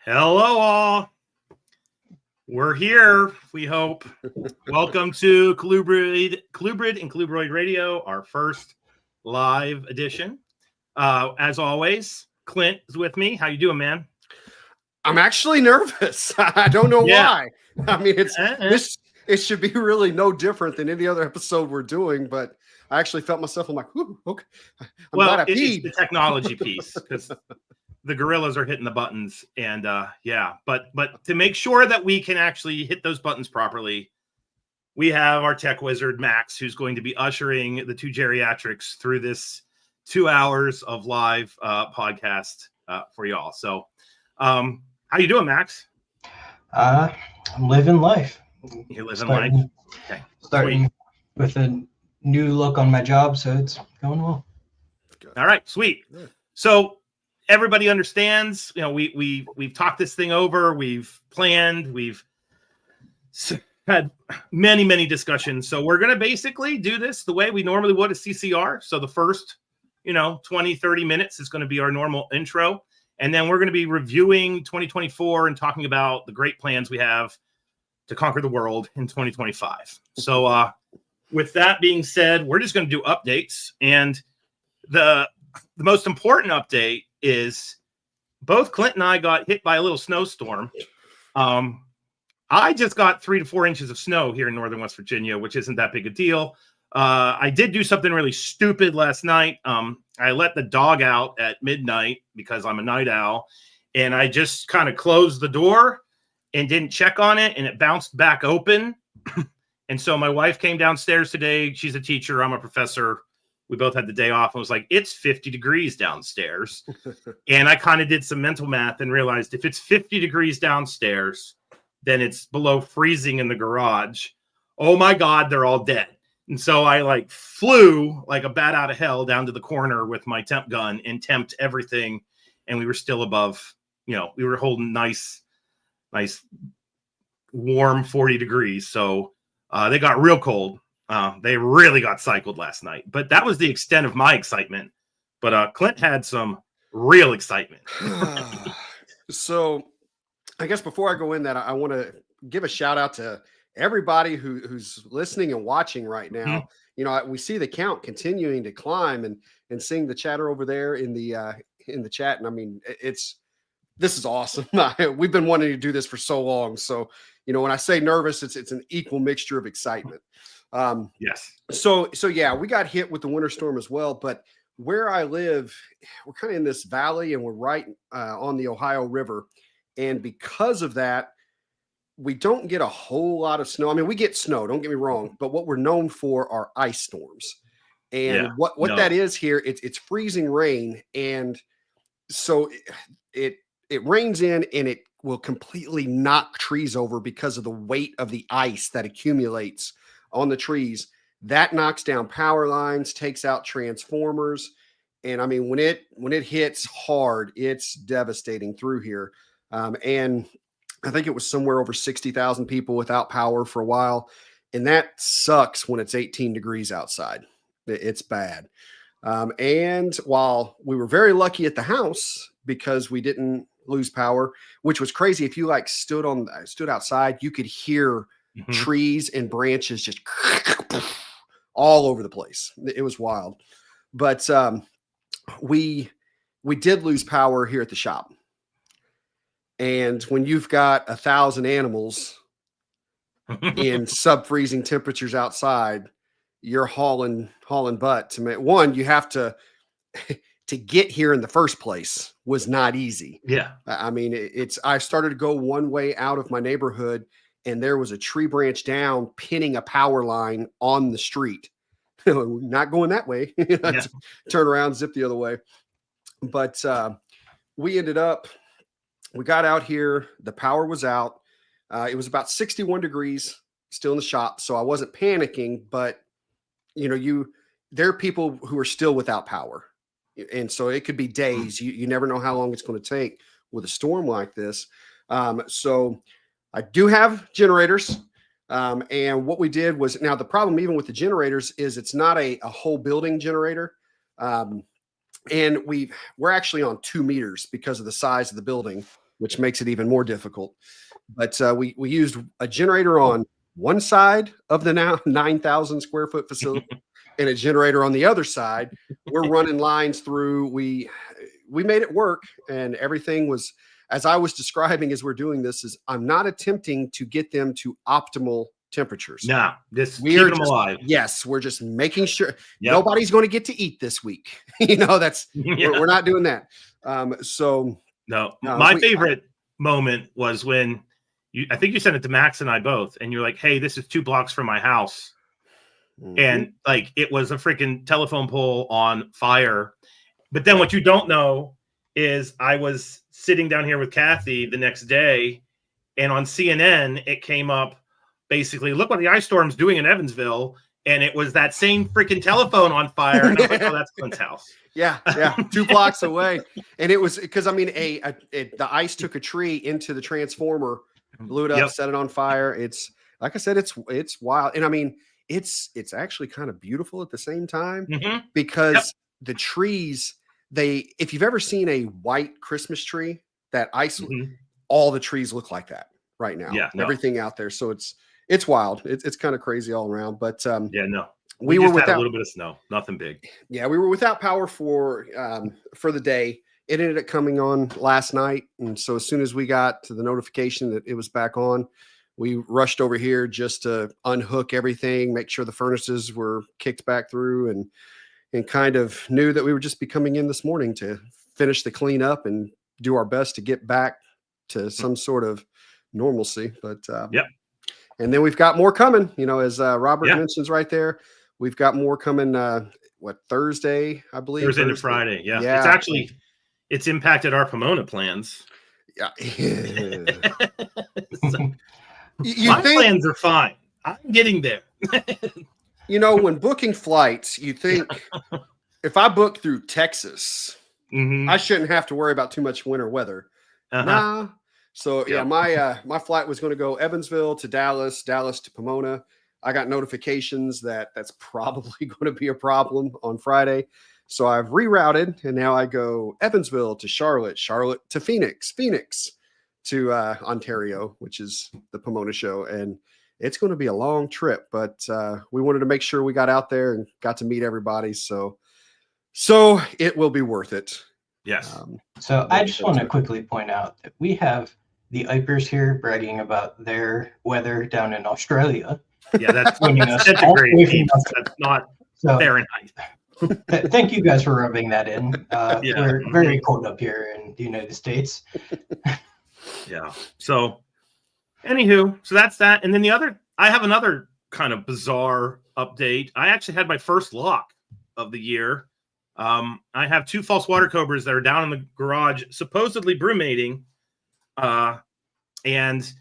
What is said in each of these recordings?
Hello, all. We're here, we hope. Welcome to Colubrid and Colubroid Radio, our first live edition. As always, Clint is with me. How you doing, man? I'm actually nervous. I don't know why. I mean, it should be really no different than any other episode we're doing, but I actually felt myself. I'm like, ooh, okay. I'm glad I peed. It's the technology piece because the gorillas are hitting the buttons, and but to make sure that we can actually hit those buttons properly, we have our tech wizard Max, who's going to be ushering the two geriatrics through this 2 hours of live podcast for y'all. So, how you doing, Max? I'm living life. You're living life. Okay. Starting with a new look on my job, so it's going well. All right, sweet. Yeah. So everybody understands, we've talked this thing over, we've planned, we've had many discussions. So we're going to basically do this the way we normally would at CCR. So the first, 20-30 minutes is going to be our normal intro. And then we're going to be reviewing 2024 and talking about the great plans we have to conquer the world in 2025. So with that being said, we're just going to do updates. And the most important update is both Clint and I got hit by a little snowstorm. I just got 3 to 4 inches of snow here in northern West Virginia, which isn't that big a deal. I did do something really stupid last night. I let the dog out at midnight because I'm a night owl, and I just kind of closed the door and didn't check on it, and it bounced back open. And so my wife came downstairs today. She's a teacher. I'm a professor. We both had the day off and was like, it's 50 degrees downstairs. And I kind of did some mental math and realized if it's 50 degrees downstairs, then it's below freezing in the garage. Oh my God, they're all dead. And so I flew like a bat out of hell down to the corner with my temp gun and temped everything. And we were still above, we were holding nice, warm 40 degrees. So they got real cold. They really got cycled last night, but that was the extent of my excitement. But Clint had some real excitement. So I guess before I go in that, I want to give a shout out to everybody who's listening and watching right now. Mm-hmm. We see the count continuing to climb and seeing the chatter over there in the chat. And I mean, this is awesome. We've been wanting to do this for so long. So, when I say nervous, it's an equal mixture of excitement. Yes. So yeah, we got hit with the winter storm as well, but where I live, we're kind of in this valley and we're right on the Ohio River. And because of that, we don't get a whole lot of snow. I mean, we get snow, don't get me wrong, but what we're known for are ice storms. And what that is here, it's freezing rain. And so it rains in and it will completely knock trees over because of the weight of the ice that accumulates on the trees. That knocks down power lines, takes out transformers. And I mean, when it hits hard, it's devastating through here. And I think it was somewhere over 60,000 people without power for a while. And that sucks when it's 18 degrees outside. It's bad. And while we were very lucky at the house because we didn't lose power, which was crazy. If you stood outside, you could hear trees and branches just all over the place. It was wild. But we did lose power here at the shop. And when you've got 1,000 animals in sub-freezing temperatures outside, you're hauling butt to make one. You have to get here in the first place was not easy. Yeah. I mean, I started to go one way out of my neighborhood and there was a tree branch down pinning a power line on the street. Not going that way. Turn around, zip the other way. But we got out here. The power was out. It was about 61 degrees still in the shop. So I wasn't panicking, but there are people who are still without power. And so it could be days. You never know how long it's going to take with a storm like this. So I do have generators. And what we did was, now the problem even with the generators is it's not a whole building generator. And we're actually on 2 meters because of the size of the building. which makes it even more difficult. But we used a generator on one side of the now 9,000 square foot facility and a generator on the other side. We're running lines through. We made it work, and everything was, as I was describing as we're doing this, is I'm not attempting to get them to optimal temperatures. Nah, this keeping them alive. Yes, we're just making sure nobody's going to get to eat this week. That's we're not doing that. My favorite moment was when I think you sent it to Max and I both, and you're like, "Hey, this is 2 blocks from my house," and like it was a freaking telephone pole on fire. But then what you don't know is I was sitting down here with Kathy the next day, and on CNN it came up basically, look what the ice storm's doing in Evansville, and it was that same freaking telephone on fire. And I was like, "Oh, that's Clint's house." Yeah, 2 blocks away, and it was because the ice took a tree into the transformer. Blew it up, set it on fire. It's like I said, it's wild. And it's actually kind of beautiful at the same time because the trees, if you've ever seen a white Christmas tree, that ice, all the trees look like that right now. Yeah, everything out there. So it's wild. It's kind of crazy all around. But we were without a little bit of snow, nothing big. Yeah, we were without power for the day. It ended up coming on last night. And so as soon as we got to the notification that it was back on, we rushed over here just to unhook everything, make sure the furnaces were kicked back through, and kind of knew that we would just be coming in this morning to finish the cleanup and do our best to get back to some sort of normalcy. But and then we've got more coming, as Robert mentions right there. We've got more coming, Thursday, I believe. Thursday to Friday. Yeah. It's impacted our Pomona plans. Yeah. My plans are fine. I'm getting there. When booking flights, you think if I book through Texas, I shouldn't have to worry about too much winter weather. Nah. So my flight was going to go Evansville to Dallas to Pomona. I got notifications that's probably going to be a problem on Friday. So I've rerouted, and now I go Evansville to Charlotte to Phoenix to Ontario, which is the Pomona show. And it's going to be a long trip, but we wanted to make sure we got out there and got to meet everybody. So it will be worth it. Yes. So I just want to quickly point out that we have the Ipers here bragging about their weather down in Australia. Yeah, that's centigrade. That's not Fahrenheit. Thank you guys for rubbing that in. We're very cold up here in the United States. Yeah. So, anywho, so that's that. And then I have another kind of bizarre update. I actually had my first lock of the year. I have 2 false water cobras that are down in the garage, supposedly brumating. And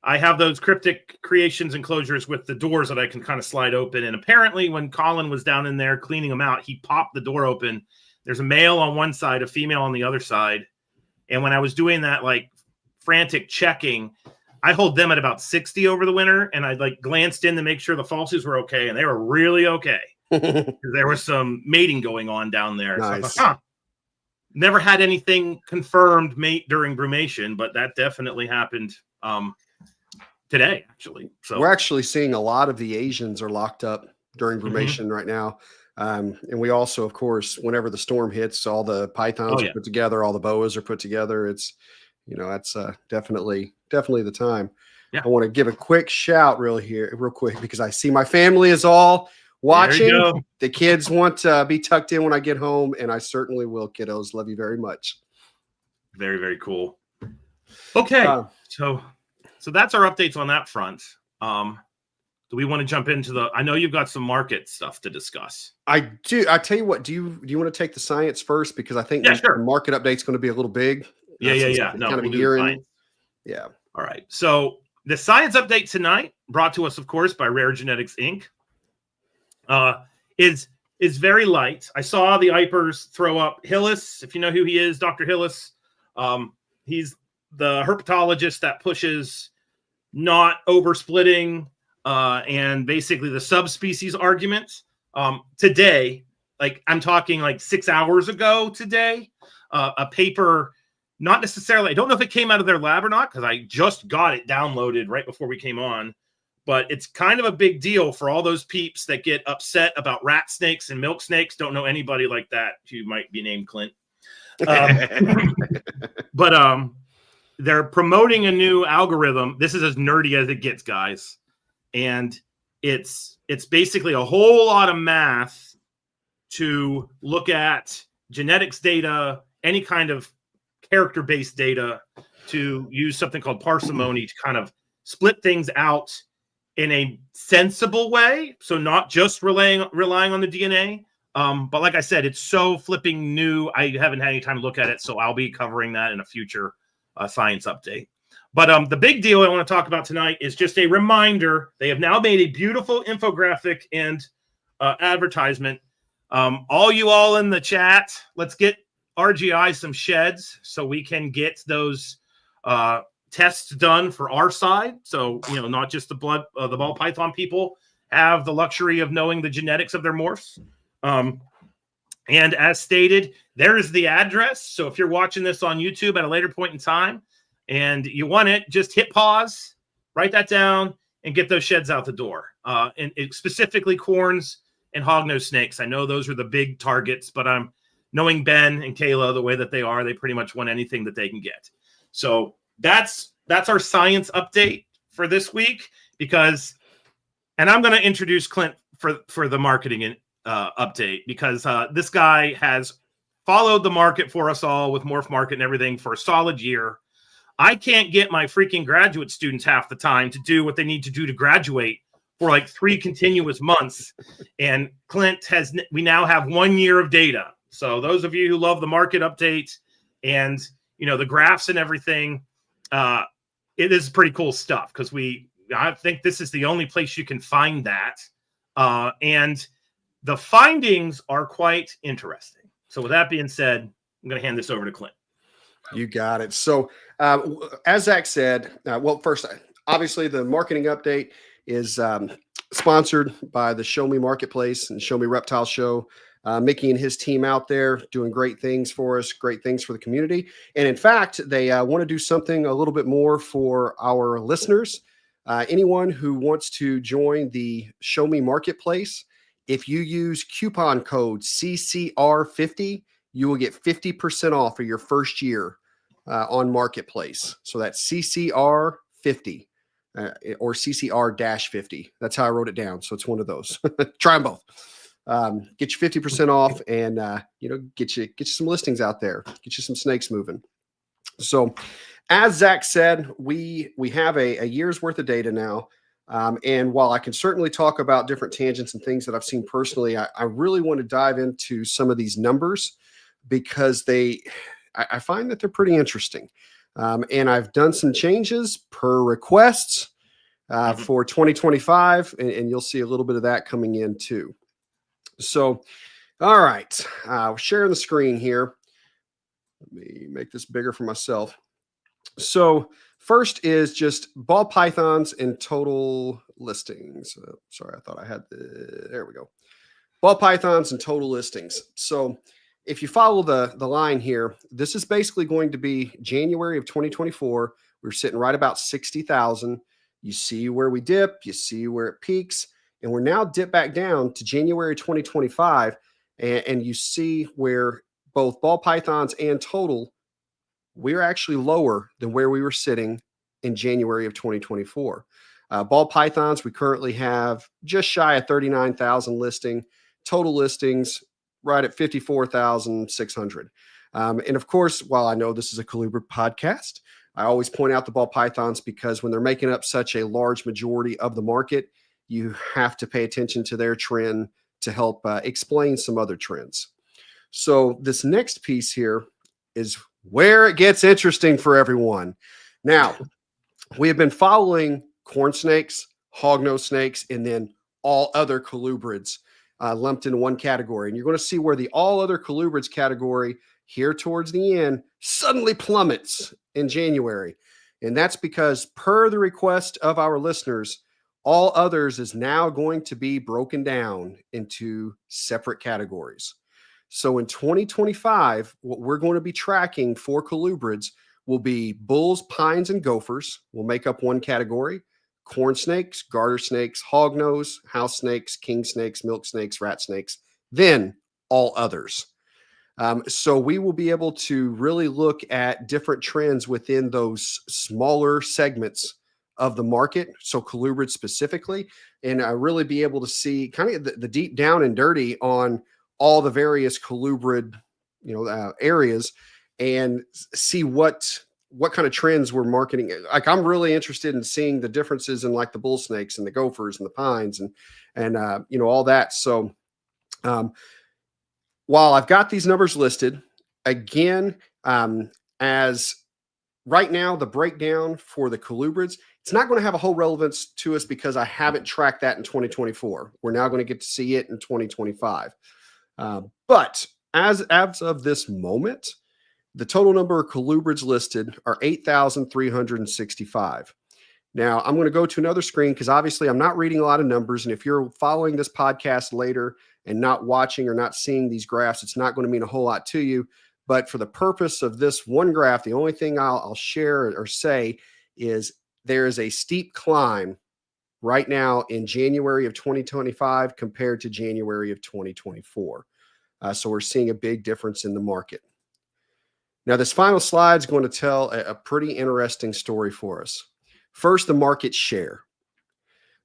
I have those cryptic creations enclosures with the doors that I can kind of slide open. And apparently when Colin was down in there cleaning them out, he popped the door open. There's a male on one side, a female on the other side. And when I was doing that, like frantic checking, I hold them at about 60 over the winter. And I glanced in to make sure the falsies were okay. And they were really okay. There was some mating going on down there. Nice. So I thought, never had anything confirmed mate during brumation, but that definitely happened today, actually. So we're actually seeing a lot of the Asians are locked up during brumation right now. And we also, of course, whenever the storm hits, all the pythons are put together, all the boas are put together. It's, that's definitely the time. Yeah. I want to give a quick shout real quick, because I see my family is all watching. The kids want to be tucked in when I get home, and I certainly will, kiddos. Love you very much. Very, very cool. Okay. So that's our updates on that front. Do we want to jump into I know you've got some market stuff to discuss. I do. I tell you what, do you want to take the science first? Because I think the market update's going to be a little big. Yeah. No, kind of we'll do science. Yeah. All right. So the science update tonight, brought to us, of course, by Rare Genetics Inc., is very light. I saw the Ipers throw up Hillis. If you know who he is, Dr. Hillis. He's the herpetologist that pushes not oversplitting and basically the subspecies argument. Today, I'm talking 6 hours ago today, a paper not necessarily, I don't know if it came out of their lab or not, because I just got it downloaded right before we came on, but it's kind of a big deal for all those peeps that get upset about rat snakes and milk snakes. Don't know anybody like that who might be named Clint. But they're promoting a new algorithm. This is as nerdy as it gets, guys. And it's basically a whole lot of math to look at genetics data, any kind of character-based data, to use something called parsimony to kind of split things out in a sensible way. So not just relying on the DNA. But like I said, it's so flipping new. I haven't had any time to look at it, so I'll be covering that in a future science update. But the big deal I want to talk about tonight is just a reminder. They have now made a beautiful infographic and advertisement. All in the chat, let's get RGI some sheds so we can get those tests done for our side. So, not just the ball python people have the luxury of knowing the genetics of their morphs. And as stated, there is the address. So if you're watching this on YouTube at a later point in time and you want it, just hit pause, write that down, and get those sheds out the door. And specifically corns and hognose snakes. I know those are the big targets, but I'm knowing Ben and Kayla the way that they are, they pretty much want anything that they can get. So that's our science update for this week, and I'm going to introduce Clint for the marketing update, because this guy has followed the market for us all with Morph Market and everything for a solid year. I can't get my freaking graduate students half the time to do what they need to do to graduate for like 3 continuous months. And Clint we now have 1 year of data. So those of you who love the market updates and, the graphs and everything, it is pretty cool stuff, because I think this is the only place you can find that. And the findings are quite interesting. So with that being said, I'm going to hand this over to Clint. You got it. So as Zach said, first, obviously the marketing update is sponsored by the Show Me Marketplace and Show Me Reptile Show. Mickey and his team out there doing great things for us, great things for the community. And in fact, they want to do something a little bit more for our listeners. Anyone who wants to join the Show Me Marketplace, if you use coupon code CCR50, you will get 50% off of your first year on Marketplace. So that's CCR50 or CCR-50. That's how I wrote it down. So it's one of those. Try them both. Get you 50% off, and get you some listings out there. Get you some snakes moving. So, as Zach said, we have a year's worth of data now. And while I can certainly talk about different tangents and things that I've seen personally, I really want to dive into some of these numbers, because I find that they're pretty interesting. And I've done some changes per requests for 2025, and you'll see a little bit of that coming in too. So, all right, sharing the screen here. Let me make this bigger for myself. So first is just ball pythons and total listings. Sorry, I thought I had there we go. Ball pythons and total listings. So if you follow the line here, this is basically going to be January of 2024. We're sitting right about 60,000. You see where we dip, you see where it peaks, and we're now dipped back down to January 2025. And you see where both ball pythons and total, we're actually lower than where we were sitting in January of 2024. Ball pythons, we currently have just shy of 39,000 listing. Total listings right at 54,600. And of course, while I know this is a Colubrid podcast, I always point out the ball pythons, because when they're making up such a large majority of the market, you have to pay attention to their trend to help explain some other trends. So this next piece here is where it gets interesting for everyone. Now, we have been following corn snakes, hognose snakes, and then all other colubrids lumped into one category. And you're going to see where the all other colubrids category here towards the end suddenly plummets in January. And that's because, per the request of our listeners, all others is now going to be broken down into separate categories. So in 2025, what we're going to be tracking for colubrids will be bulls, pines, and gophers will make up one category. Corn snakes, garter snakes, hognose, house snakes, king snakes, milk snakes, rat snakes, then all others. So we will be able to really look at different trends within those smaller segments of the market, so colubrid specifically, and really be able to see kind of the deep down and dirty on all the various colubrid, areas, and see what kind of trends we're marketing. Like, I'm really interested in seeing the differences in like the bull snakes and the gophers and the pines and all that. So while I've got these numbers listed, again, as right now, the breakdown for the colubrids, it's not going to have a whole relevance to us because I haven't tracked that in 2024. We're now going to get to see it in 2025. But as of this moment, the total number of colubrids listed are 8,365. Now, I'm going to go to another screen because obviously I'm not reading a lot of numbers. And if you're following this podcast later and not watching or not seeing these graphs, it's not going to mean a whole lot to you. But for the purpose of this one graph, the only thing I'll share or say is there is a steep climb right now in January of 2025 compared to January of 2024. So we're seeing a big difference in the market. Now, this final slide is going to tell a pretty interesting story for us. First, the market share.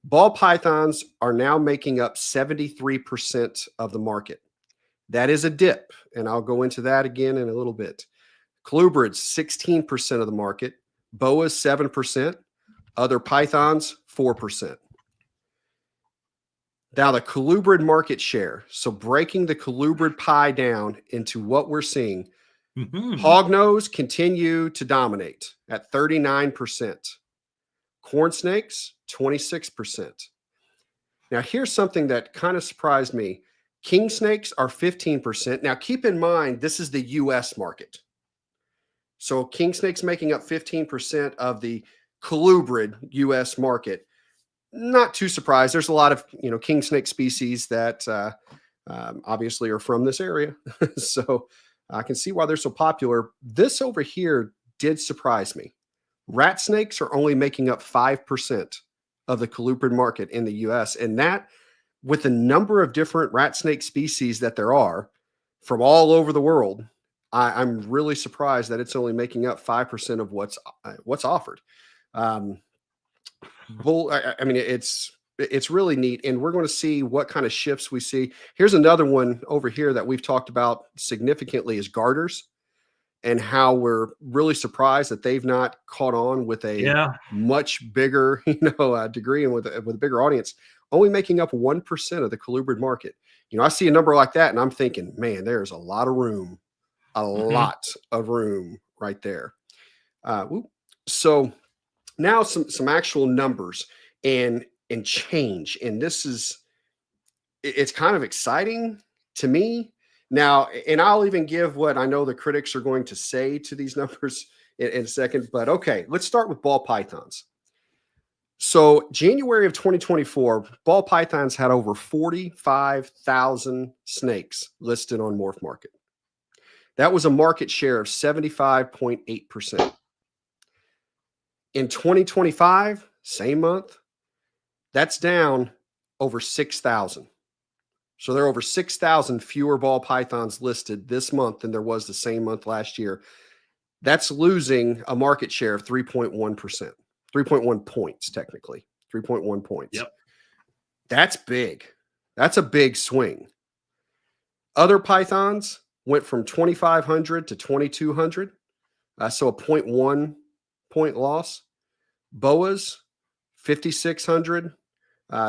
Ball pythons are now making up 73% of the market. That is a dip, and I'll go into that again in a little bit. Colubrids, 16% of the market. Boas, 7%. Other pythons, 4%. Now, the colubrid market share. So breaking the colubrid pie down into what we're seeing. Hognose continue to dominate at 39%. Corn snakes, 26%. Now, here's something that kind of surprised me. King snakes are 15%. Now, keep in mind, this is the U.S. market. So king snakes making up 15% of the colubrid U.S. market. Not too surprised. There's a lot of, king snake species that obviously are from this area. So I can see why they're so popular. This over here did surprise me. Rat snakes are only making up 5% of the colubrid market in the U.S. And that, with the number of different rat snake species that there are from all over the world, I'm really surprised that it's only making up 5% of what's offered. It's really neat, and we're going to see what kind of shifts we see. Here's another one over here that we've talked about significantly is garters, and how we're really surprised that they've not caught on with a much bigger, degree and with a bigger audience, only making up 1% of the colubrid market. I see a number like that and I'm thinking, man, there's a lot of room, lot of room right there. So now some actual numbers and change. And it's kind of exciting to me. Now, and I'll even give what I know the critics are going to say to these numbers in a second, but okay, let's start with ball pythons. So January of 2024, ball pythons had over 45,000 snakes listed on Morph Market. That was a market share of 75.8%. In 2025, same month, that's down over 6,000. So there are over 6,000 fewer ball pythons listed this month than there was the same month last year. That's losing a market share of 3.1%, 3.1 points, technically, 3.1 points. Yep. That's big. That's a big swing. Other pythons went from 2,500 to 2,200. So a 0.1 point loss. Boas, 5,600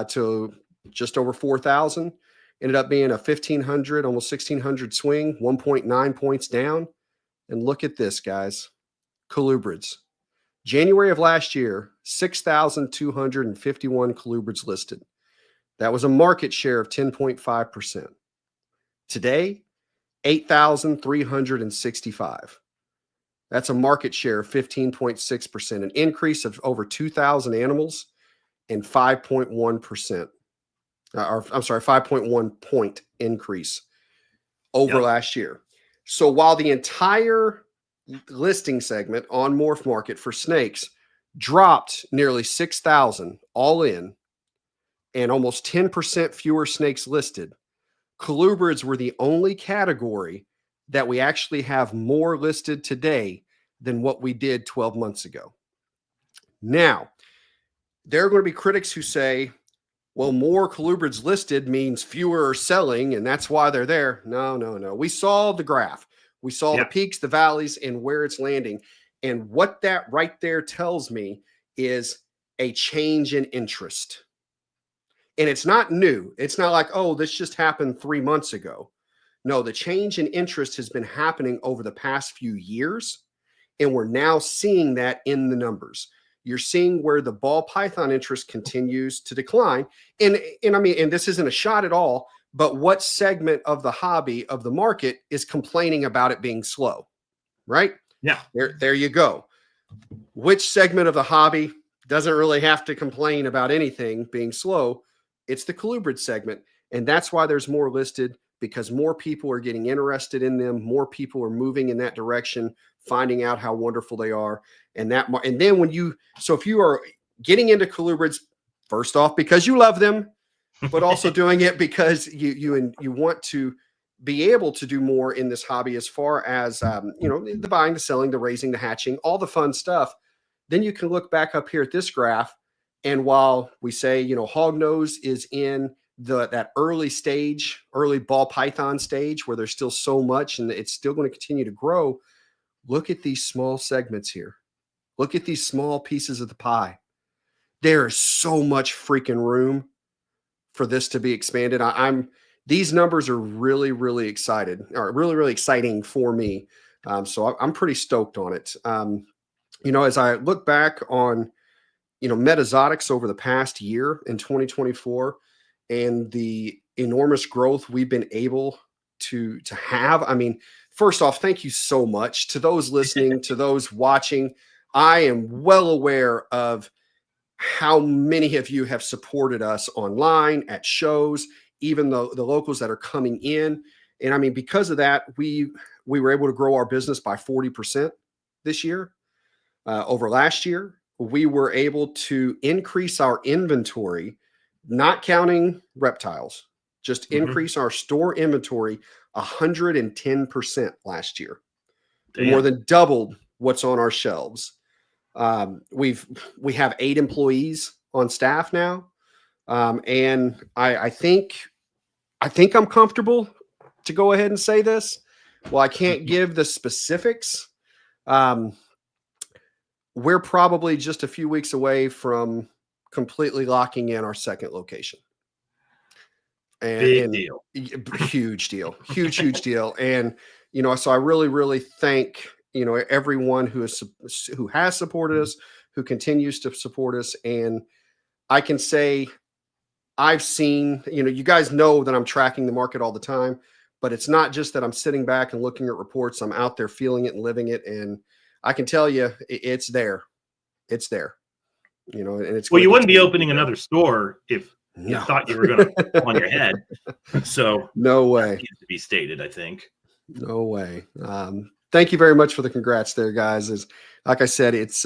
to just over 4,000. Ended up being a 1,500, almost 1,600 swing, 1.9 points down. And look at this, guys. Colubrids. January of last year, 6,251 colubrids listed. That was a market share of 10.5%. Today, 8,365. That's a market share of 15.6%, an increase of over 2,000 animals and 5.1%. 5.1 point increase. over last year. So while the entire listing segment on Morph Market for snakes dropped nearly 6,000 all in and almost 10% fewer snakes listed, colubrids were the only category that we actually have more listed today than what we did 12 months ago. Now, there are going to be critics who say, well, more colubrids listed means fewer are selling, and that's why they're there. No. We saw the graph. We saw the peaks, the valleys, and where it's landing. And what that right there tells me is a change in interest. And it's not new. It's not like, oh, this just happened 3 months ago. No, the change in interest has been happening over the past few years, and we're now seeing that in the numbers. You're seeing where the ball python interest continues to decline. And I mean, and this isn't a shot at all, but what segment of the hobby of the market is complaining about it being slow, right? Yeah. There you go. Which segment of the hobby doesn't really have to complain about anything being slow? It's the colubrid segment. And that's why there's more listed, because more people are getting interested in them. More people are moving in that direction, finding out how wonderful they are. And then if you are getting into colubrids, first off, because you love them, but also doing it because you want to be able to do more in this hobby as far as, the buying, the selling, the raising, the hatching, all the fun stuff, then you can look back up here at this graph. And while we say, hognose is in that early stage, early ball python stage where there's still so much and it's still going to continue to grow, look at these small segments here. Look at these small pieces of the pie. There is so much freaking room for this to be expanded. These numbers are really, really excited, or really, really exciting for me. So I'm pretty stoked on it. As I look back on, Metazotics over the past year in 2024 and the enormous growth we've been able to have. I mean, first off, thank you so much to those listening, to those watching. I am well aware of how many of you have supported us online at shows, even the locals that are coming in. And I mean, because of that, we were able to grow our business by 40% this year. Over last year, we were able to increase our inventory, not counting reptiles, just increase our store inventory 110% last year. Damn. More than doubled what's on our shelves. We have 8 employees on staff now. And I think I'm comfortable to go ahead and say this. Well, I can't give the specifics. We're probably just a few weeks away from completely locking in our second location. Big deal. Huge deal. Huge deal. And, so I really, really thank, everyone who has supported us, who continues to support us. And I can say I've seen, you guys know that I'm tracking the market all the time, but it's not just that I'm sitting back and looking at reports. I'm out there feeling it and living it. And I can tell you it's there. It's there. And it's, well, you wouldn't be opening another store if you thought you were going to on your head. So no way. That needs to be stated, I think. No way. Thank you very much for the congrats there, guys. Like I said, it's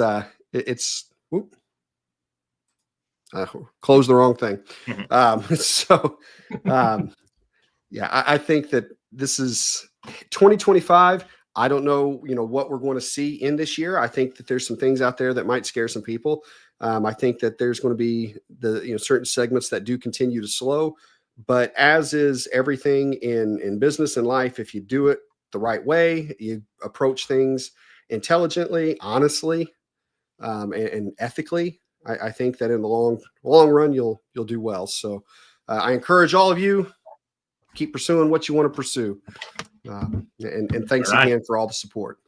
closed the wrong thing. I think that this is 2025. I don't know, what we're going to see in this year. I think that there's some things out there that might scare some people. I think that there's going to be certain segments that do continue to slow, but as is everything in business and life, if you do it the right way, you approach things intelligently, honestly, and ethically, I think that in the long run, you'll do well. So I encourage all of you, keep pursuing what you want to pursue. And thanks again for all the support.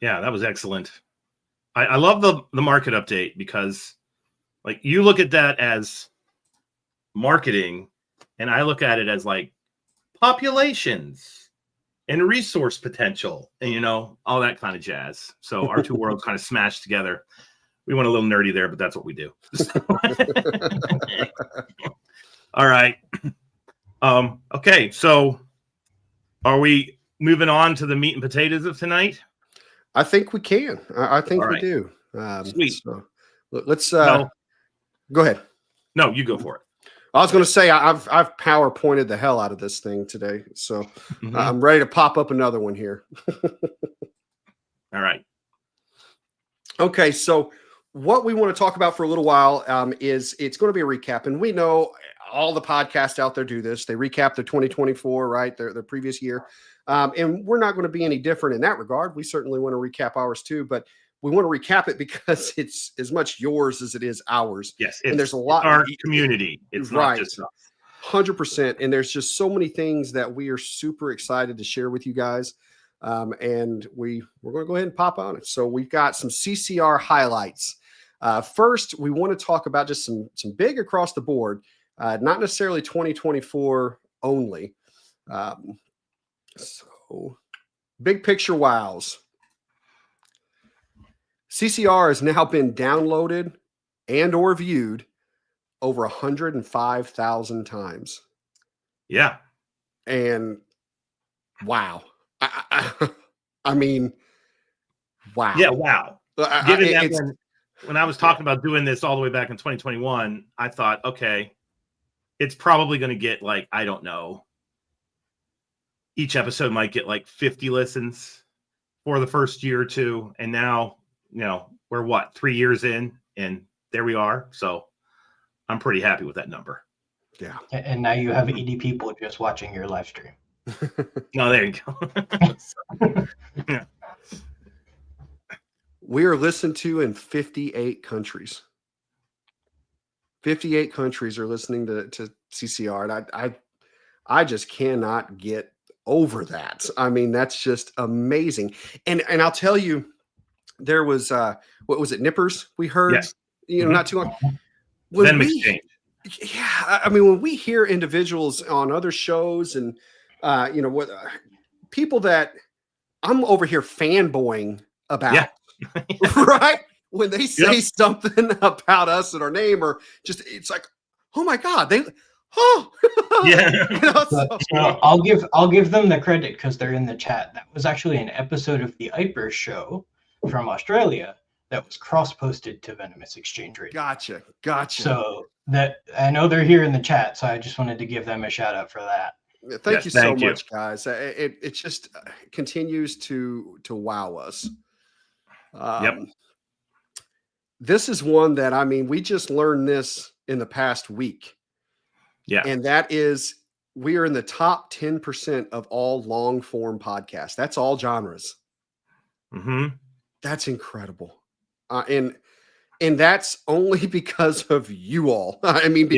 Yeah, that was excellent. I love the market update because, like, you look at that as marketing, and I look at it as like populations and resource potential, and all that kind of jazz. So our two worlds kind of smashed together. We went a little nerdy there, but that's what we do. All right. Okay, so Are we moving on to the meat and potatoes of tonight? I think we can. I think All we right. do. Sweet. So let's Well, go ahead. no, you go for it. I was going to say I've PowerPointed the hell out of this thing today, so I'm ready to pop up another one here. All right. Okay, so what we want to talk about for a little while is it's going to be a recap, and we know all the podcasts out there do this. They recap their 2024, right, their previous year, and we're not going to be any different in that regard. We certainly want to recap ours too, but we want to recap it because it's as much yours as it is ours. Yes, and there's a lot our community. It's not just us. 100%. And there's just so many things that we are super excited to share with you guys. And we're going to go ahead and pop on it. So we've got some CCR highlights. First, we want to talk about just some big across the board, not necessarily 2024 only. So big picture wows. CCR has now been downloaded and or viewed over 105,000 times. Yeah. And wow. I mean, wow. Yeah, wow. Given that when I was talking about doing this all the way back in 2021, I thought, okay, it's probably going to get like, I don't know, each episode might get like 50 listens for the first year or two. And now, we're 3 years in, and there we are. So I'm pretty happy with that number. Yeah. And now you have 80 people just watching your live stream. No, there you go. Yeah. We are listened to in 58 countries. 58 countries are listening to CCR. And I just cannot get over that. I mean, that's just amazing. And I'll tell you, there was what was it, Nippers we heard? Yes. Not too long. Venom Exchange. Yeah, I mean, when we hear individuals on other shows and what people that I'm over here fanboying about, right? When they say something about us and our name, or just it's like, oh my God, So I'll give them the credit because they're in the chat. That was actually an episode of the Ipers show from Australia that was cross-posted to Venomous Exchange Radio. Gotcha. So that I know they're here in the chat, so I just wanted to give them a shout out for that. Thank you so much, guys. It just continues to wow us. This is one that, I mean, we just learned this in the past week. Yeah. And that is, we are in the top 10% of all long form podcasts. That's all genres. Mm-hmm. That's incredible. And that's only because of you all. I mean,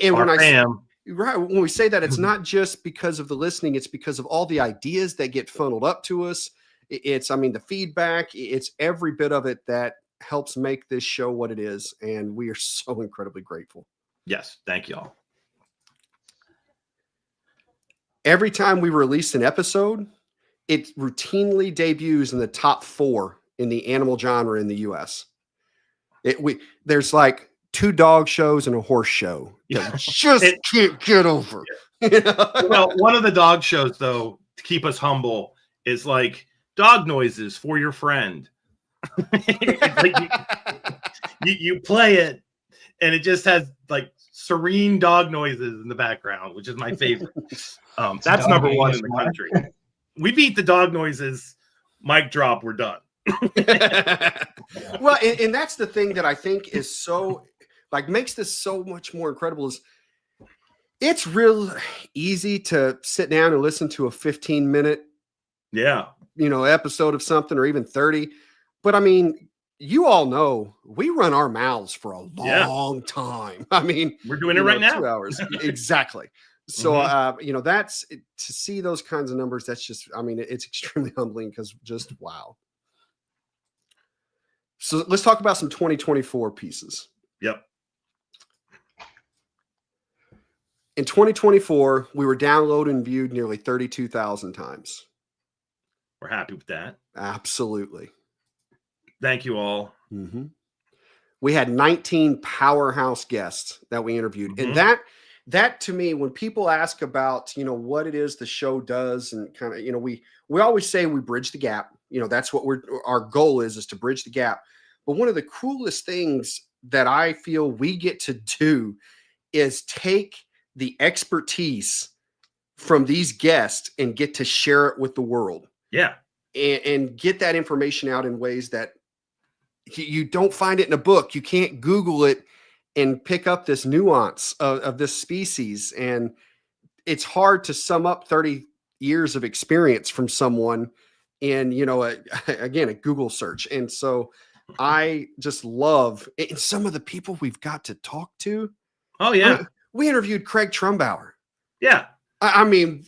and when we say that, it's not just because of the listening, it's because of all the ideas that get funneled up to us. It's the feedback, it's every bit of it that helps make this show what it is. And we are so incredibly grateful. Yes. Thank you all. Every time we release an episode, it routinely debuts in the top 4 in the animal genre in the US. There's like 2 dog shows and a horse show. Just can't get over. Well, one of the dog shows, though, to keep us humble, is like dog noises for your friend. You play it, and it just has like serene dog noises in the background, which is my favorite. That's number 1 in the country. We beat the dog noises. Mic drop. We're done. Well, and that's the thing that I think is so makes this so much more incredible is it's real easy to sit down and listen to a 15-minute episode of something, or even 30. But I mean, you all know we run our mouths for a long time. I mean, we're doing it right now. 2 hours. Exactly. So, that's to see those kinds of numbers. That's just, it's extremely humbling because just wow. So let's talk about some 2024 pieces. Yep. In 2024, we were downloaded and viewed nearly 32,000 times. We're happy with that. Absolutely. Thank you all. Mm-hmm. We had 19 powerhouse guests that we interviewed. And that to me, when people ask about, what it is the show does and kind of, we always say we bridge the gap. That's what our goal is to bridge the gap. But one of the coolest things that I feel we get to do is take the expertise from these guests and get to share it with the world. Yeah. And get that information out in ways that you don't find it in a book. You can't Google it and pick up this nuance of this species. And it's hard to sum up 30 years of experience from someone in, a Google search. And so I just love and some of the people we've got to talk to. Oh yeah. We interviewed Craig Trumbauer. Yeah. I mean,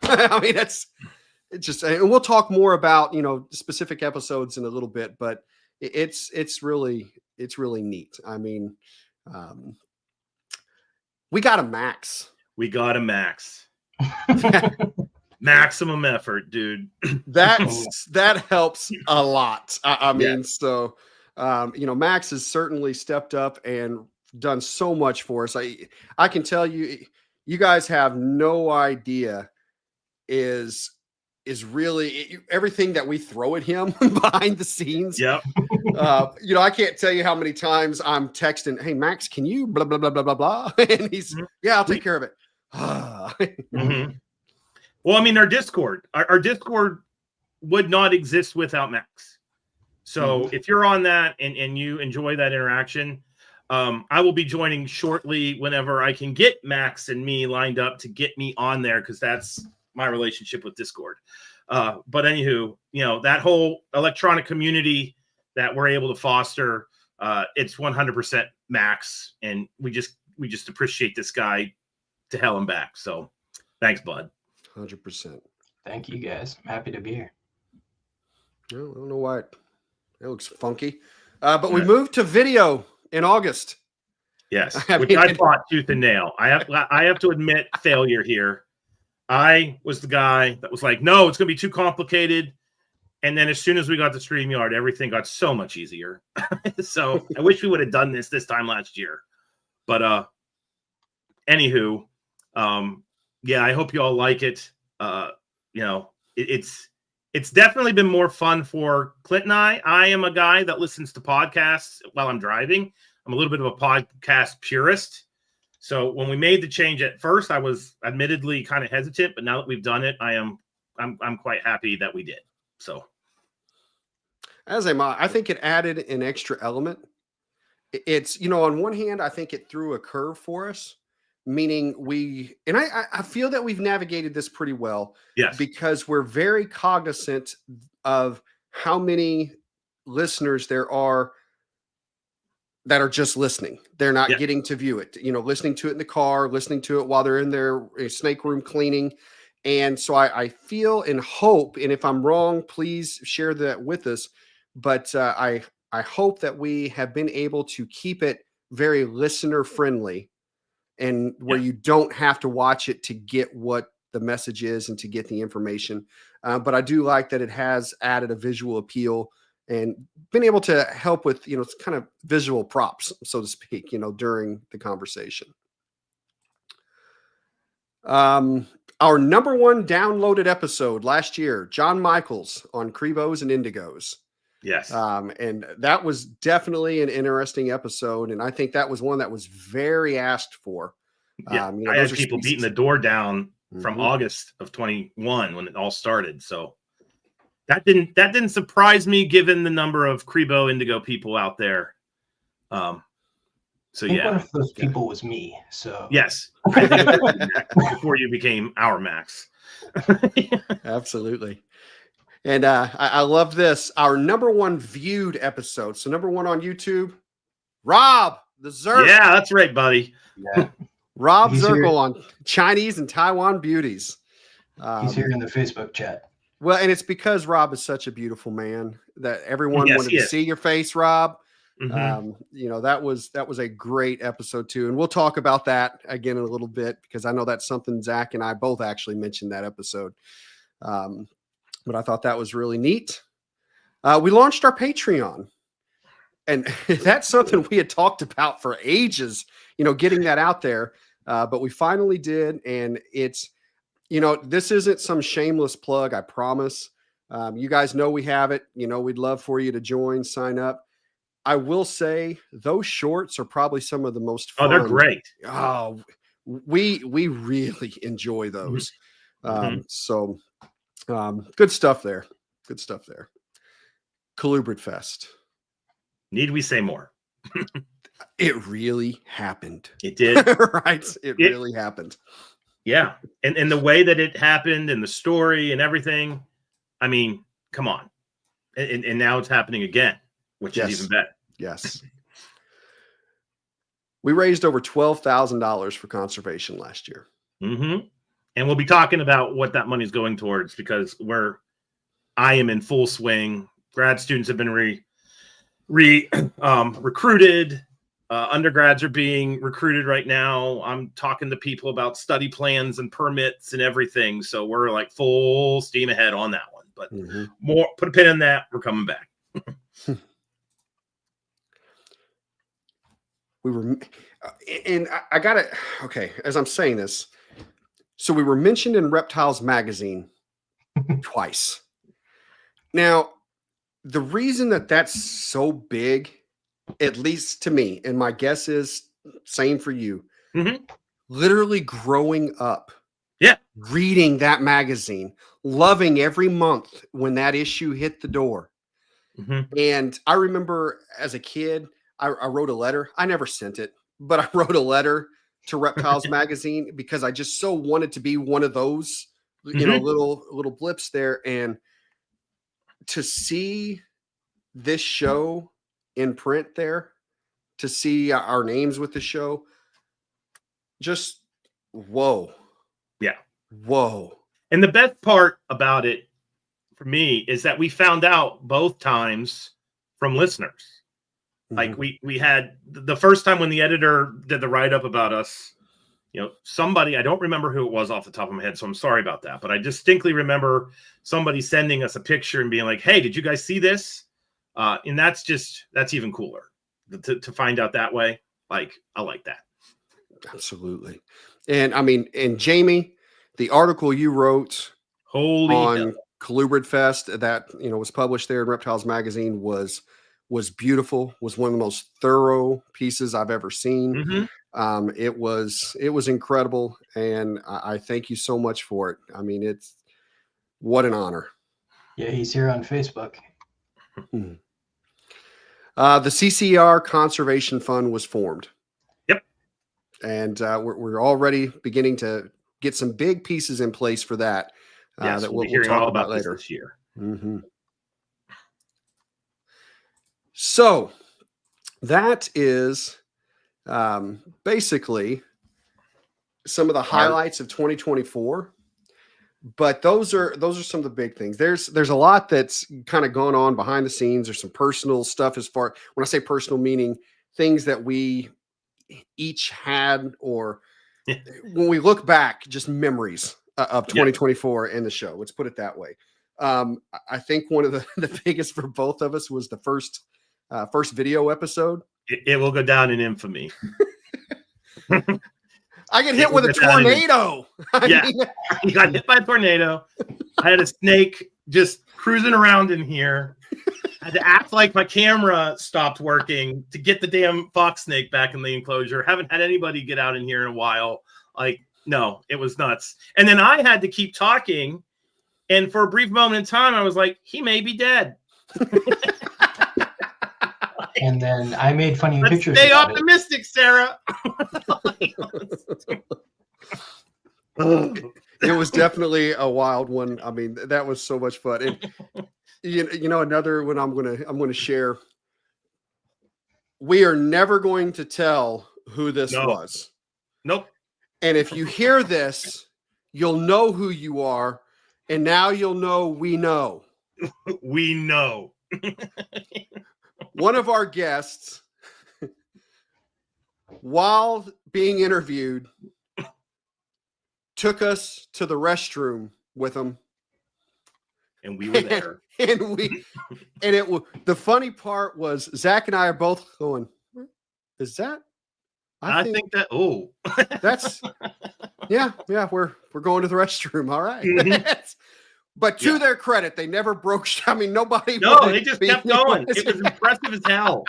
it's just, and we'll talk more about, specific episodes in a little bit, but it's really neat. I mean, we got a max. Maximum effort, dude. That helps a lot. I mean, so, Max has certainly stepped up and done so much for us. I can tell you, you guys have no idea is really everything that we throw at him behind the scenes. Yep. I can't tell you how many times I'm texting, "Hey Max, can you blah, blah, blah, blah, blah, blah." And he's, "Yeah, I'll take care of it." Mm-hmm. Well, I mean, our Discord would not exist without Max. So if you're on that and you enjoy that interaction, I will be joining shortly whenever I can get Max and me lined up to get me on there, because that's my relationship with Discord. But anywho, that whole electronic community that we're able to foster, it's 100% Max, and we just appreciate this guy to hell and back. So thanks, bud. 100%. Thank you, guys. I'm happy to be here. I don't know why it looks funky, but we moved to video in August. Yes, which I fought tooth and nail. I have to admit failure here. I was the guy that was like, no, it's going to be too complicated. And then as soon as we got to StreamYard, everything got so much easier. So I wish we would have done this time last year. But anywho, yeah, I hope you all like it. It's definitely been more fun for Clint and I. I am a guy that listens to podcasts while I'm driving. I'm a little bit of a podcast purist. So when we made the change at first, I was admittedly kind of hesitant, but now that we've done it, I'm quite happy that we did. So, as am I. I think it added an extra element. It's, on one hand, I think it threw a curve for us, meaning I feel that we've navigated this pretty well. Yes, because we're very cognizant of how many listeners there are that are just listening. They're not getting to view it, listening to it in the car, listening to it while they're in their snake room cleaning. And so I feel and hope, and if I'm wrong, please share that with us. But I hope that we have been able to keep it very listener friendly, and where you don't have to watch it to get what the message is and to get the information. But I do like that it has added a visual appeal and been able to help with, kind of visual props, so to speak, during the conversation. Our number one downloaded episode last year, John Michaels on Crebos and Indigos. Yes. And that was definitely an interesting episode. And I think that was one that was very asked for. Yeah, I had people beating the door down from August of 21 when it all started. So that didn't surprise me, given the number of Crebo Indigo people out there. So one of those people was me. So yes, I think before you became our Max. Absolutely. And I love this. Our number one viewed episode. So number one on YouTube, Rob the Zerk. Yeah, that's right, buddy. Yeah. Rob Zirkle on Chinese and Taiwan beauties. He's here in the Facebook chat. Well, and it's because Rob is such a beautiful man that everyone wanted to see your face, Rob. Mm-hmm. That was a great episode too. And we'll talk about that again in a little bit, because I know that's something Zach and I both actually mentioned that episode. But I thought that was really neat. We launched our Patreon, and that's something we had talked about for ages, getting that out there. but we finally did. And it's, this isn't some shameless plug, I promise. You guys know we have it. We'd love for you to join, sign up. I will say those shorts are probably some of the most fun. Oh, they're great. Oh, we really enjoy those. So good stuff there. Good stuff there. Colubrid Fest. Need we say more? It really happened. It did. Right. It really happened. Yeah. And the way that it happened and the story and everything, I mean, come on. And now it's happening again, which is even better. Yes. We raised over $12,000 for conservation last year. And we'll be talking about what that money's going towards, because I am in full swing. Grad students have been recruited. Undergrads are being recruited right now. I'm talking to people about study plans and permits and everything. So we're like full steam ahead on that one. But more, put a pin in that. We're coming back. We were, and I got it. Okay, as I'm saying this, so we were mentioned in Reptiles magazine twice. Now, the reason that that's so big, at least to me, and my guess is same for you, literally growing up, reading that magazine, loving every month when that issue hit the door. And I remember as a kid, I wrote a letter. I never sent it, but I wrote a letter to Reptiles magazine because I just so wanted to be one of those, little blips there. And to see this show in print there, to see our names with the show, just whoa. Yeah. Whoa. And the best part about it for me is that we found out both times from listeners. Like we had the first time when the editor did the write-up about us, somebody, I don't remember who it was off the top of my head, so I'm sorry about that. But I distinctly remember somebody sending us a picture and being like, hey, did you guys see this? And that's even cooler to find out that way. Like, I like that. Absolutely. And I mean, and Jamie, the article you wrote on Colubrid Fest that, was published there in Reptiles magazine was beautiful, was one of the most thorough pieces I've ever seen. It was incredible. And I thank you so much for it. I mean, what an honor. Yeah. He's here on Facebook. The CCR Conservation Fund was formed. Yep. And we're already beginning to get some big pieces in place for that. That we'll talk about later this year. So that is basically some of the highlights of 2024. But those are some of the big things. There's a lot that's kind of gone on behind the scenes. There's some personal stuff when I say personal, meaning things that we each had, or when we look back, just memories of 2024 and the show. Let's put it that way. I think one of the biggest for both of us was the first video episode. It will go down in infamy. I get hit with a tornado. You got hit by a tornado. I had a snake just cruising around in here. I had to act like my camera stopped working to get the damn fox snake back in the enclosure. Haven't had anybody get out in here in a while. Like, no, it was nuts. And then I had to keep talking. And for a brief moment in time, I was like, he may be dead. And then I made funny pictures. Stay optimistic, Sarah. It was definitely a wild one. I mean, that was so much fun. And another one I'm gonna share. We are never going to tell who this was. Nope. And if you hear this, you'll know who you are. And now you'll know we know. We know. One of our guests, while being interviewed, took us to the restroom with him. And we were there. The funny part was Zach and I are both going, is that I think that. Oh, that's yeah. We're going to the restroom. All right. Mhm. But to their credit, they never broke. I mean, nobody. No, they just kept going. It was impressive as hell.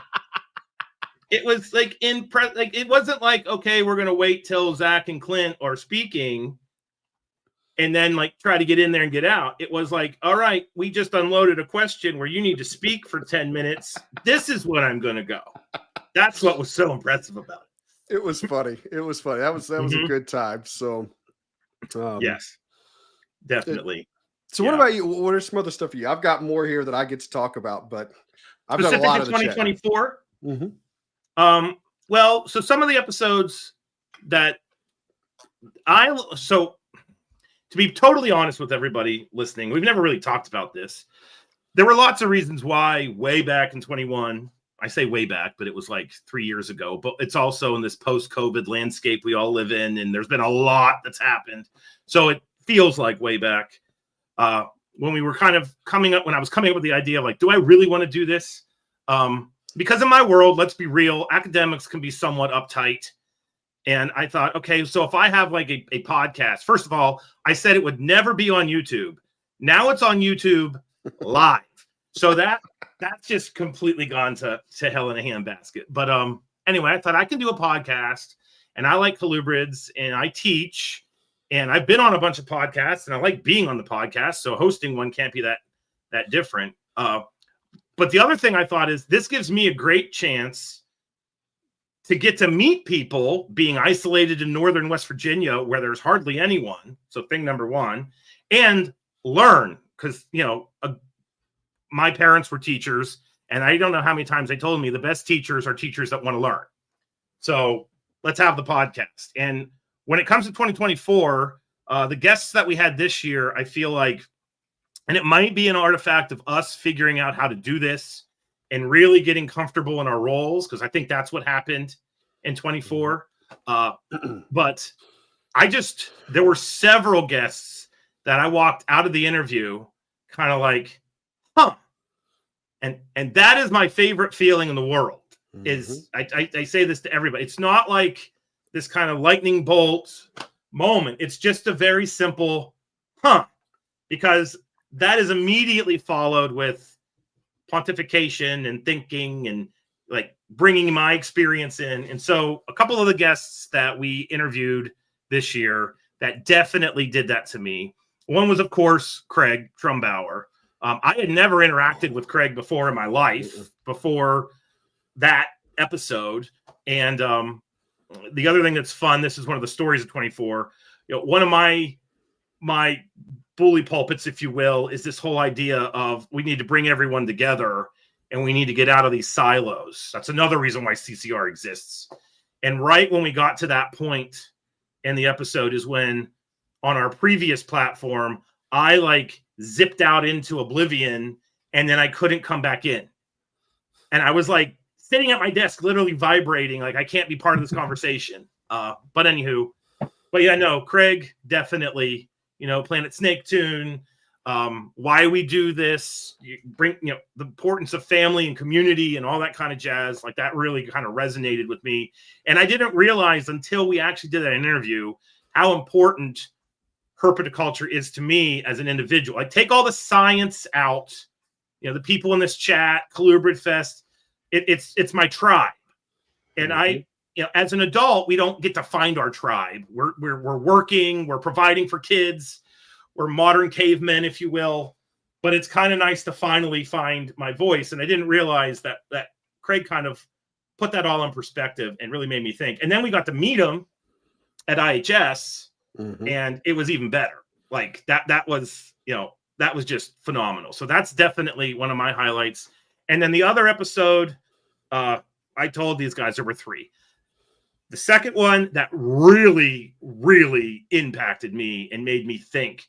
It was like like it wasn't like, okay, we're gonna wait till Zach and Clint are speaking and then like try to get in there and get out. It was like, all right, we just unloaded a question where you need to speak for 10 minutes. This is when I'm gonna go. That's what was so impressive about it. It was funny. It was funny. That was a good time. So yes, definitely. So what about you? What are some other stuff for you? I've got more here that I get to talk about, but I've got a lot of 2024. Well, so some of the episodes that to be totally honest with everybody listening, we've never really talked about this. There were lots of reasons why way back in 21, I say way back, but it was like 3 years ago, but it's also in this post-COVID landscape we all live in. And there's been a lot that's happened. So it feels like way back. When we were kind of when I was coming up with the idea of like, do I really want to do this? Because in my world, let's be real, academics can be somewhat uptight. And I thought, okay, so if I have like a podcast, first of all, I said it would never be on YouTube. Now it's on YouTube live. So that's just completely gone to hell in a handbasket. But anyway, I thought I can do a podcast, and I like colubrids, and I teach. And I've been on a bunch of podcasts, and I like being on the podcast. So hosting one can't be that different. But the other thing I thought is this gives me a great chance to get to meet people being isolated in northern West Virginia where there's hardly anyone. So thing number one, and learn, because, my parents were teachers, and I don't know how many times they told me the best teachers are teachers that want to learn. So let's have the podcast. And when it comes to 2024, the guests that we had this year, I feel like, and it might be an artifact of us figuring out how to do this and really getting comfortable in our roles, because I think that's what happened in 24. But there were several guests that I walked out of the interview kind of like, huh. And that is my favorite feeling in the world. Is I say this to everybody. It's not like this kind of lightning bolt moment. It's just a very simple, huh, because that is immediately followed with pontification and thinking and like bringing my experience in. And so a couple of the guests that we interviewed this year that definitely did that to me. One was, of course, Craig Trumbauer. I had never interacted with Craig before in my life, before that episode. And the other thing that's fun, this is one of the stories of 24. One of my bully pulpits, if you will, is this whole idea of we need to bring everyone together and we need to get out of these silos. That's another reason why CCR exists. And right when we got to that point in the episode is when on our previous platform, I like zipped out into oblivion and then I couldn't come back in. And I was like sitting at my desk, literally vibrating, like I can't be part of this conversation. But anywho, but yeah, no, Craig definitely, Planet Snake Tune, why we do this, bring, the importance of family and community and all that kind of jazz. Like that really kind of resonated with me. And I didn't realize until we actually did that interview, how important herpetoculture is to me as an individual. I take all the science out, the people in this chat, Colubrid Fest, it's my tribe. And I, as an adult, we don't get to find our tribe. We're working, we're providing for kids, we're modern cavemen, if you will. But it's kind of nice to finally find my voice. And I didn't realize that Craig kind of put that all in perspective and really made me think. And then we got to meet him at IHS, and it was even better. Like that was, that was just phenomenal. So that's definitely one of my highlights. And then the other episode, I told these guys there were 3. The second one that really, really impacted me and made me think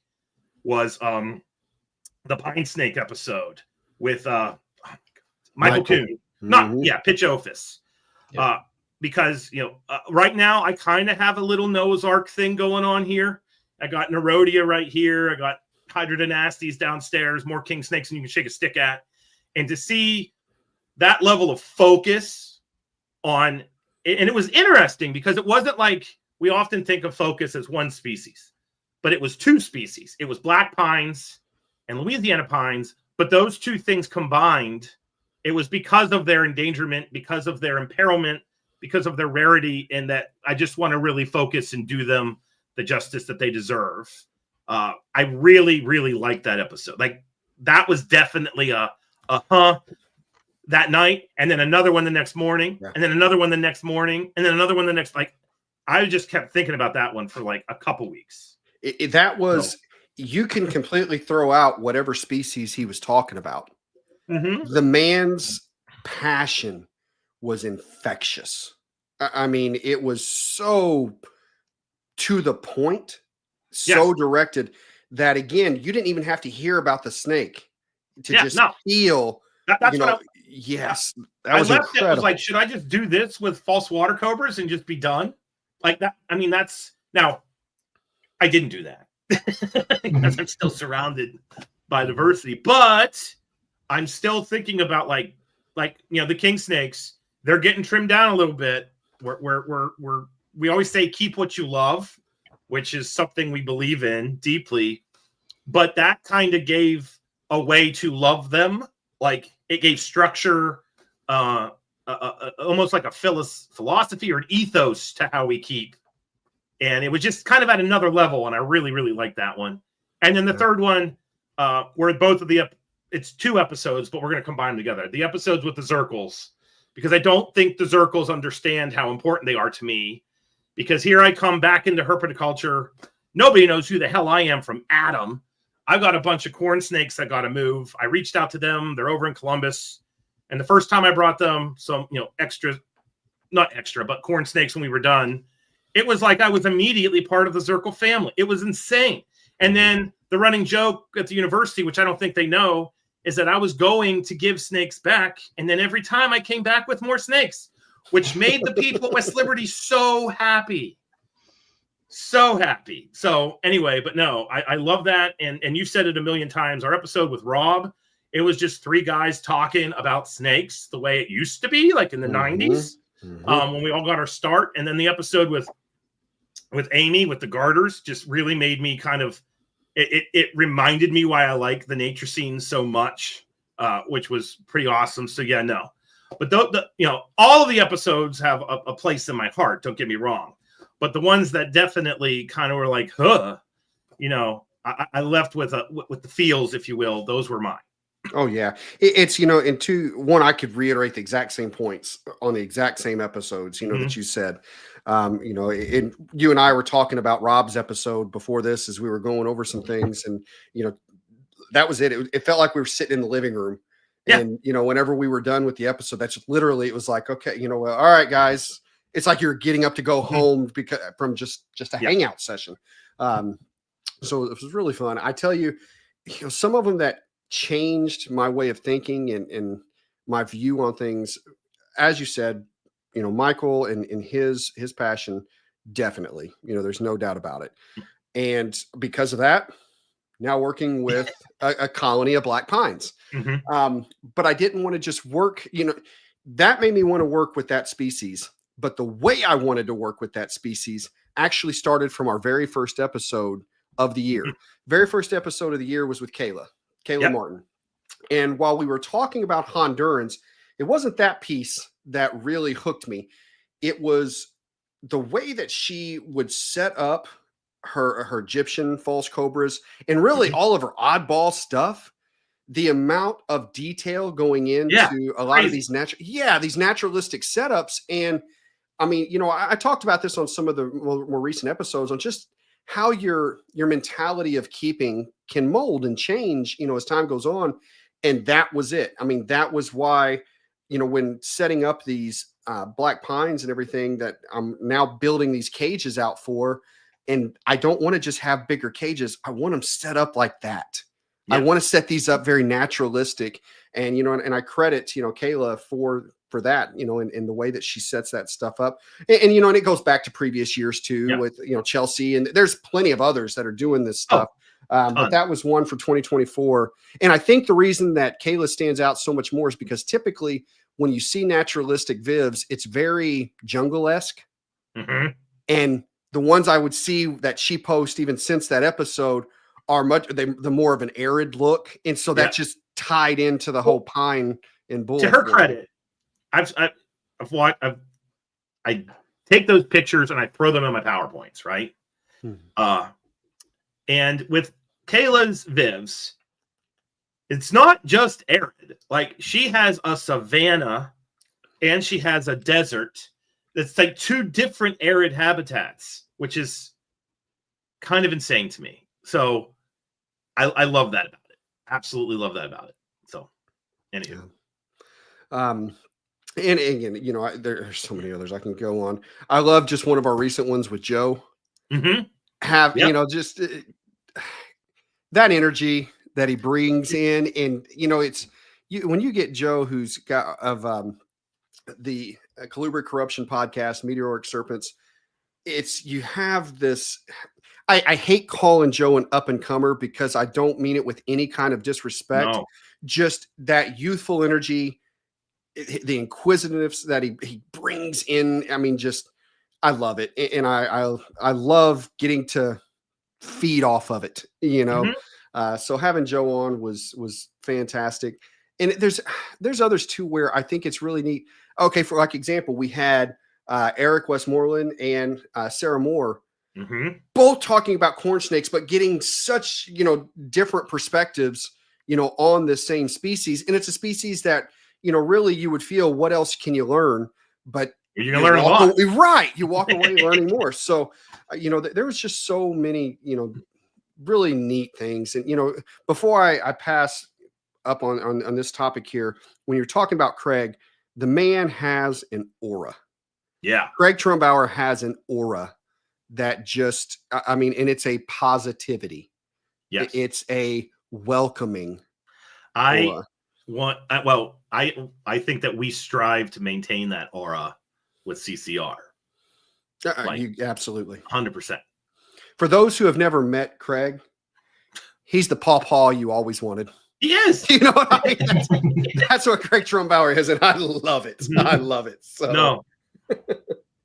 was the Pine Snake episode with Michael Kuhn. Pitch Ophis. Yep. Because, right now I kind of have a little Noah's Ark thing going on here. I got Nerodia right here. I got Hydrodynastes downstairs, more king snakes than you can shake a stick at. And to see that level of focus on and it was interesting because it wasn't like we often think of focus as one species, but it was two species. It was black pines and Louisiana pines, but those two things combined, it was because of their endangerment, because of their imperilment, because of their rarity, and that I just want to really focus and do them the justice that they deserve. I really, really liked that episode. Like, that was definitely a that night, and then another one the next morning, and then another one the next morning, and then another one the next. Like, I just kept thinking about that one for like a couple weeks. That was, you can completely throw out whatever species he was talking about. Mm-hmm. The man's passion was infectious. I mean, it was so to the point, so directed that, again, you didn't even have to hear about the snake to just feel. That's what yes. That was left incredible. It was like, should I just do this with false water cobras and just be done? Like that. I mean, now I didn't do that because I'm still surrounded by diversity, but I'm still thinking about like, the king snakes, they're getting trimmed down a little bit. We always say, keep what you love, which is something we believe in deeply, but that kind of gave a way to love them. Like, it gave structure, almost like a philosophy or an ethos to how we keep. And it was just kind of at another level. And I really, really liked that one. And then the third one, where both of it's 2 episodes, but we're going to combine them together. The episodes with the Zirkles, because I don't think the Zirkles understand how important they are to me. Because here I come back into herpetoculture. Nobody knows who the hell I am from Adam. I've got a bunch of corn snakes that got to move. I reached out to them. They're over in Columbus. And the first time I brought them some, not extra, but corn snakes when we were done, it was like I was immediately part of the Zirkle family. It was insane. And then the running joke at the university, which I don't think they know, is that I was going to give snakes back. And then every time I came back with more snakes, which made the people at West Liberty so happy. So happy. So anyway, but no, I love that. And you said it a million times. Our episode with Rob, it was just 3 guys talking about snakes the way it used to be, like in the 90s, when we all got our start. And then the episode with Amy, with the garters, just really made me kind of, it reminded me why I like the nature scene so much, which was pretty awesome. So yeah, no. But all of the episodes have a place in my heart. Don't get me wrong. But the ones that definitely kind of were like, I left with the feels, if you will. Those were mine. Oh yeah, it's in 2, 1, I could reiterate the exact same points on the exact same episodes. That you said. And you and I were talking about Rob's episode before this as we were going over some things, and that was it. It felt like we were sitting in the living room. Yeah. And, whenever we were done with the episode, that's literally, it was like, okay, all right, guys, it's like you're getting up to go home because from just a hangout session. So it was really fun. I tell you, some of them that changed my way of thinking and my view on things, as you said, Michael and his passion, definitely, there's no doubt about it. And because of that, now working with a colony of black pines. But I didn't want to just work, that made me want to work with that species. But the way I wanted to work with that species actually started from our very first episode of the year. Very first episode of the year was with Kayla Martin. And while we were talking about Hondurans, it wasn't that piece that really hooked me. It was the way that she would set up her Egyptian false cobras and really all of her oddball stuff. The amount of detail going into a lot of these these naturalistic setups. And I mean, I talked about this on some of the more recent episodes on just how your mentality of keeping can mold and change, as time goes on. And that was it. I mean, that was why, when setting up these black pines and everything that I'm now building these cages out for, and I don't want to just have bigger cages. I want them set up like that. I want to set these up very naturalistic, and and I credit Kayla for that, in the way that she sets that stuff up, and and it goes back to previous years too, with Chelsea, and there's plenty of others that are doing this stuff. But that was one for 2024. And I think the reason that Kayla stands out so much more is because typically when you see naturalistic Vivs, it's very jungle-esque. Mm-hmm. And the ones I would see that she posts even since that episode are the more of an arid look. And so that just tied into the whole pine and bull. To her credit, I take those pictures and I throw them in my PowerPoints, right? And with Kayla's Vivs, it's not just arid. Like, she has a savanna and she has a desert. It's like two different arid habitats, which is kind of insane to me. So I love that about it. Absolutely love that about it. So anyway. And again, you know, there's so many others I can go on. I love just one of our recent ones with Joe. Mm-hmm. You know, just that energy that he brings in. And, you know, it's when you get Joe, who's got the Colubrid Corruption podcast, Meteoric Serpents, you have this. I hate calling Joe an up and comer because I don't mean it with any kind of disrespect. No. Just that youthful energy, the inquisitiveness that he brings in. I mean, I love it. And I love getting to feed off of it, you know? So having Joe on was fantastic. And there's others too, where I think it's really neat. Okay. For like example, we had Eric Westmoreland and Sarah Moore, both talking about corn snakes, but getting such, you know, different perspectives, you know, on the same species. And it's a species that, you know, really you would feel, what else can you learn? But you can learn a lot. Right. You walk away learning more. So, you know, there was just so many, you know, really neat things. And, you know, before I pass up on this topic here, when you're talking about Craig, the man has an aura. Yeah. Craig Trumbauer has an aura that just, I mean, and it's a positivity. Yes. It's a welcoming aura. I think that we strive to maintain that aura with CCR. Absolutely. 100%. For those who have never met Craig, he's the pawpaw you always wanted. He is. You know what I mean? That's what Craig Trumbauer is, and I love it. I love it. So no.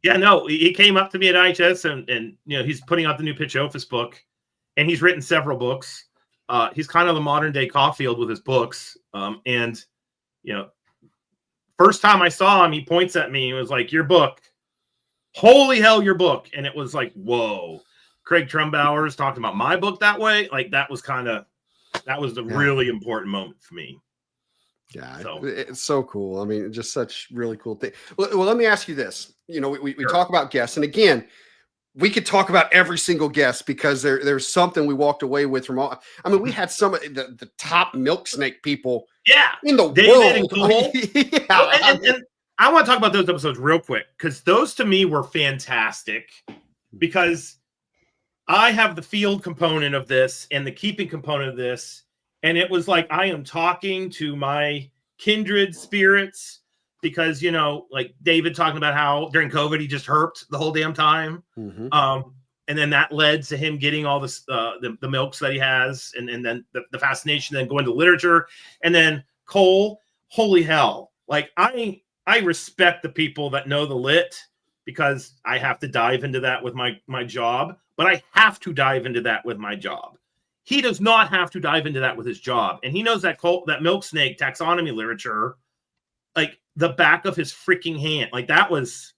Yeah, no, he came up to me at IHS and you know, he's putting out the new Pitchophis book, and he's written several books. He's kind of the modern day Caulfield with his books. And you know, first time I saw him, he points at me and was like, "Your book, holy hell, your book!" And it was like, whoa, Craig Trumbauer's talking about my book that way. Like, that was the really important moment for me. Yeah, so it's so cool. I mean, just such really cool thing. Well, let me ask you this. You know, we talk about guests, and again, we could talk about every single guest because there's something we walked away with from all. I mean, we had some of the top milk snake people in the David world. And Cole. And I want to talk about those episodes real quick, because those to me were fantastic, because I have the field component of this and the keeping component of this. And it was like, I am talking to my kindred spirits, because, you know, like David talking about how during COVID, he just herped the whole damn time. And then that led to him getting all this, the milks that he has. And then the fascination, then going to literature. And then Cole, holy hell. Like, I respect the people that know the lit, because I have to dive into that with my job, but I have to dive into that with my job. He does not have to dive into that with his job. And he knows that milk snake taxonomy literature, like the back of his freaking hand. Like, that was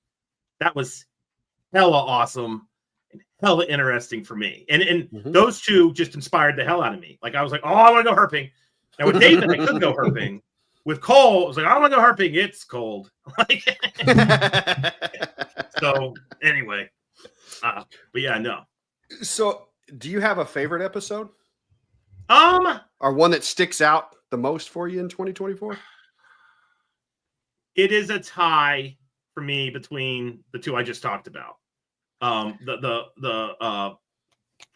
hella awesome and hella interesting for me. And those two just inspired the hell out of me. Like, I was like, oh, I want to go herping. And with David, I could go herping. With Cole, I was like, I want to go herping. It's cold. Like, so anyway, but yeah, no. So, do you have a favorite episode? Or one that sticks out the most for you in 2024? It is a tie for me between the two I just talked about. The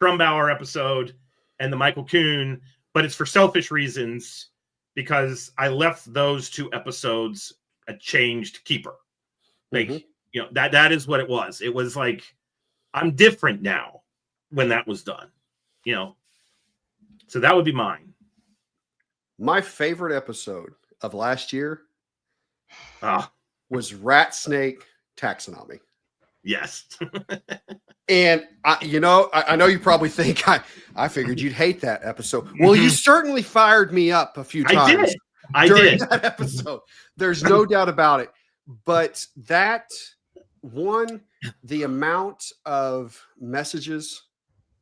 Trumbauer episode and the Michael Kuhn, but it's for selfish reasons, because I left those two episodes a changed keeper. Like, you know, that is what it was. It was like, I'm different now when that was done, you know. So that would be mine. My favorite episode of last year was Rat Snake Taxonomy. Yes. And I know you probably think I figured you'd hate that episode. Well, you certainly fired me up a few times. I did. That episode. There's no doubt about it. But that one, the amount of messages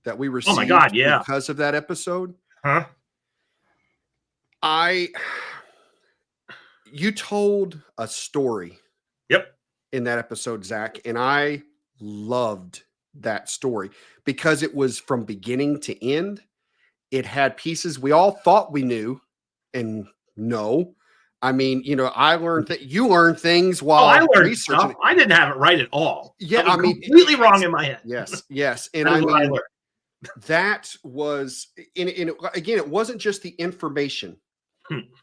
that we received because of that episode. Huh? You told a story. Yep. In that episode, Zach, and I loved that story because it was from beginning to end. It had pieces we all thought we knew, and no. I mean, I learned that you learned things while I learned researching. Stuff. I didn't have it right at all. Yeah, I mean, completely wrong in my head. Yes, and I mean, that was again, it wasn't just the information;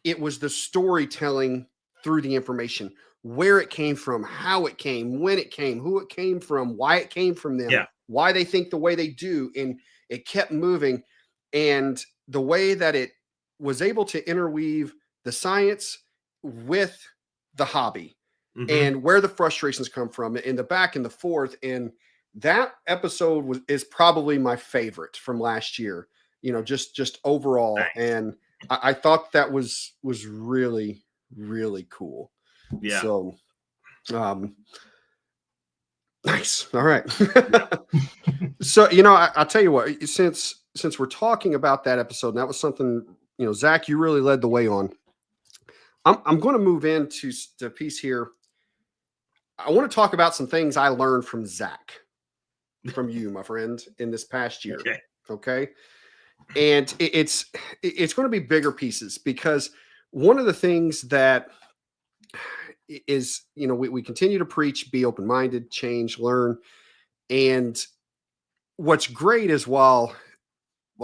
it was the storytelling through the information, where it came from, how it came, when it came, who it came from, why it came from them, why they think the way they do, and it kept moving, and the way that it was able to interweave the science with the hobby and where the frustrations come from in the back and the forth. And that episode is probably my favorite from last year, just overall. Nice. And I thought that was really, really cool. Yeah. So, nice. All right. So, I'll tell you what, since we're talking about that episode, and that was something, Zach, you really led the way on. I'm going to move into the piece here. I want to talk about some things I learned from Zach, from you, my friend, in this past year. Okay. And it's going to be bigger pieces, because one of the things that is, we continue to preach, be open-minded, change, learn. And what's great is while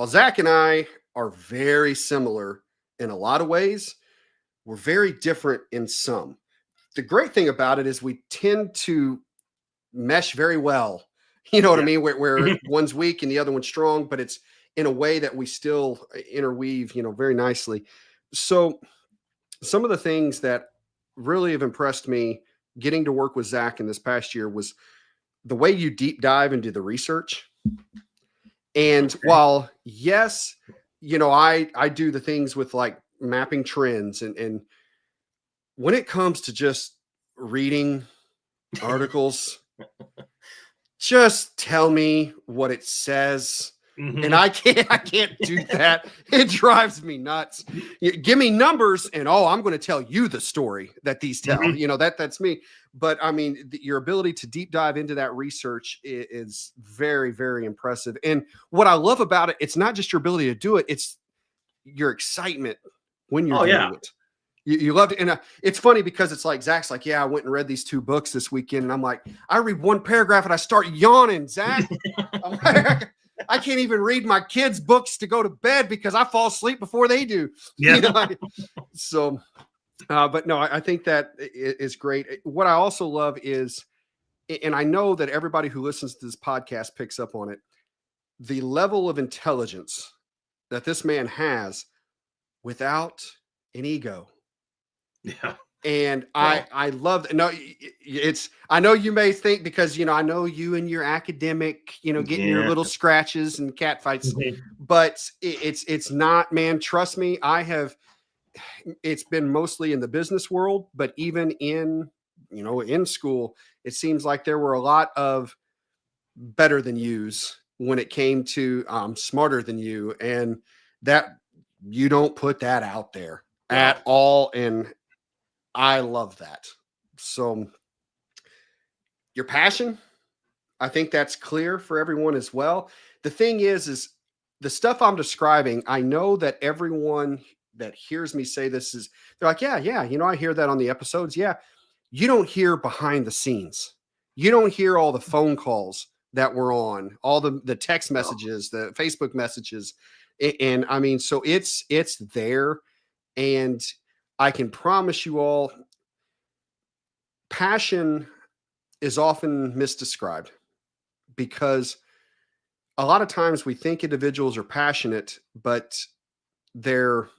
Zach and I are very similar in a lot of ways, we're very different in some. The great thing about it is we tend to mesh very well. You know what I mean? Where one's weak and the other one's strong, but it's in a way that we still interweave, very nicely. So some of the things that really have impressed me getting to work with Zach in this past year was the way you deep dive into the research. And while, yes, I do the things with like mapping trends, and when it comes to just reading articles, just tell me what it says. And I can't do that. It drives me nuts. Give me numbers and I'm going to tell you the story that these tell. That's me. But I mean, your ability to deep dive into that research is very, very impressive. And what I love about it, it's not just your ability to do it; it's your excitement when you're doing it. You loved it. And it's funny because it's like, Zach's like, I went and read these 2 books this weekend. And I'm like, I read one paragraph and I start yawning, Zach. I'm like, I can't even read my kids' books to go to bed because I fall asleep before they do. Yeah. So, but no, I think that is great. What I also love is, and I know that everybody who listens to this podcast picks up on it, the level of intelligence that this man has without an ego. Yeah. And I love that. No, I know you may think, because, I know you and your academic, getting your little scratches and cat fights, but it's not, man, trust me. It's been mostly in the business world, but even in school, it seems like there were a lot of better than yous when it came to smarter than you. And that you don't put that out there at all. And I love that. So your passion, I think that's clear for everyone as well. The thing is the stuff I'm describing, I know that everyone that hears me say this they're like, yeah, I hear that on the episodes. Yeah. You don't hear behind the scenes. You don't hear all the phone calls that we're on, all the text messages, the Facebook messages. And I mean, so it's there. And I can promise you all, passion is often misdescribed, because a lot of times we think individuals are passionate, but they're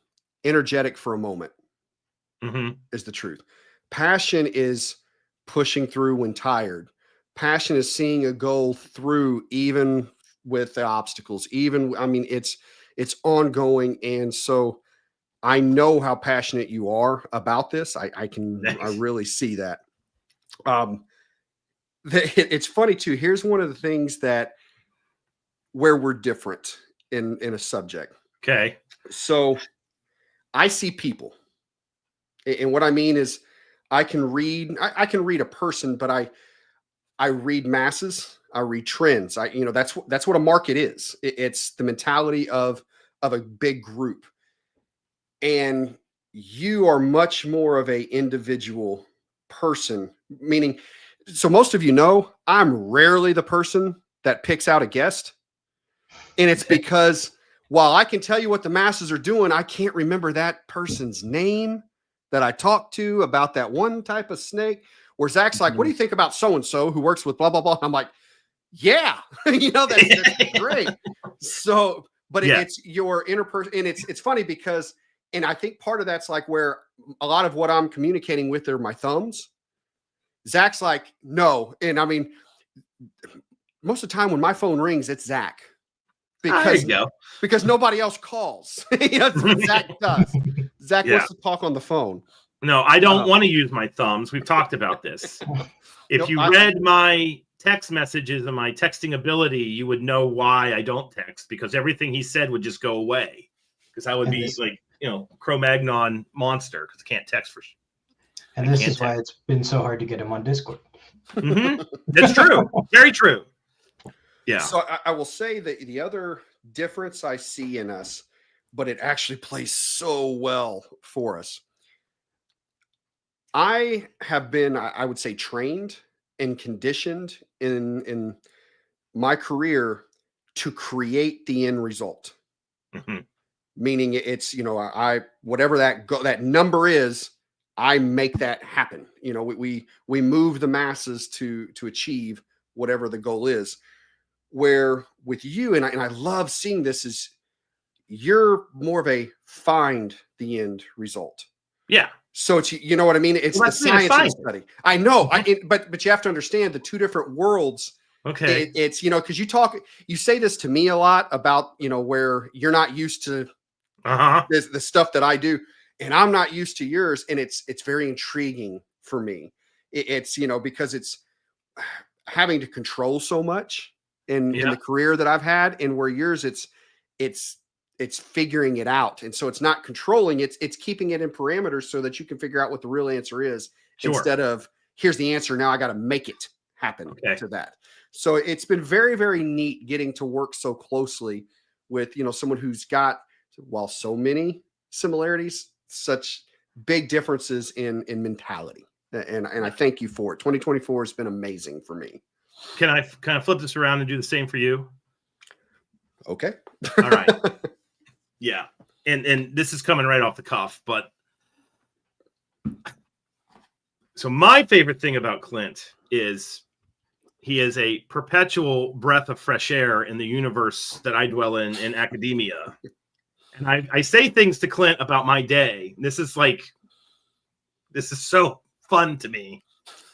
energetic for a moment, is the truth. Passion is pushing through when tired. Passion is seeing a goal through, even with the obstacles, it's ongoing. And so I know how passionate you are about this. I really see that. It's funny too. Here's one of the things where we're different in a subject. Okay. So I see people, and what I mean is I can read a person, but I read masses. I read trends. That's what a market is. It's the mentality of a big group. And you are much more of a individual person, meaning, so most of you know, I'm rarely the person that picks out a guest. And it's because while I can tell you what the masses are doing, I can't remember that person's name that I talked to about that one type of snake. Where Zach's like, what do you think about so-and-so who works with blah, blah, blah? I'm like, yeah, that's great. So, but it's your interpersonal, and it's funny because, and I think part of that's like where a lot of what I'm communicating with are my thumbs. Zach's like, no. And I mean, most of the time when my phone rings, it's Zach. Because nobody else calls. That's what Zach does. Zach wants to talk on the phone. No, I don't want to use my thumbs. We've talked about this. If you read my text messages and my texting ability, you would know why I don't text, because everything he said would just go away. Because I would be like, Cro-Magnon monster, because I can't text for. And this is why it's been so hard to get him on Discord. That's true. Very true. Yeah. So I will say that the other difference I see in us, but it actually plays so well for us. I have been, I would say, trained and conditioned in my career to create the end result. Meaning it's, whatever that number is, I make that happen. We move the masses to achieve whatever the goal is. Where with you, and I love seeing this, is you're more of a find the end result. Yeah. So it's, you know what I mean? It's the science of the study. I know. But you have to understand the two different worlds. Okay. It's, because you say this to me a lot about, where you're not used to the stuff that I do, and I'm not used to yours. And it's very intriguing for me. It's, because it's having to control so much in the career that I've had, and where yours, it's figuring it out. And so it's not controlling, it's keeping it in parameters so that you can figure out what the real answer is, instead of here's the answer, now I got to make it happen to that. So it's been very, very neat getting to work so closely with, someone who's got, while so many similarities, such big differences in mentality. And I thank you for it. 2024 has been amazing for me. Can I kind of flip this around and do the same for you? Okay. All right. Yeah. And this is coming right off the cuff, but so my favorite thing about Clint is he is a perpetual breath of fresh air in the universe that I dwell in academia. And I say things to Clint about my day. This is so fun to me.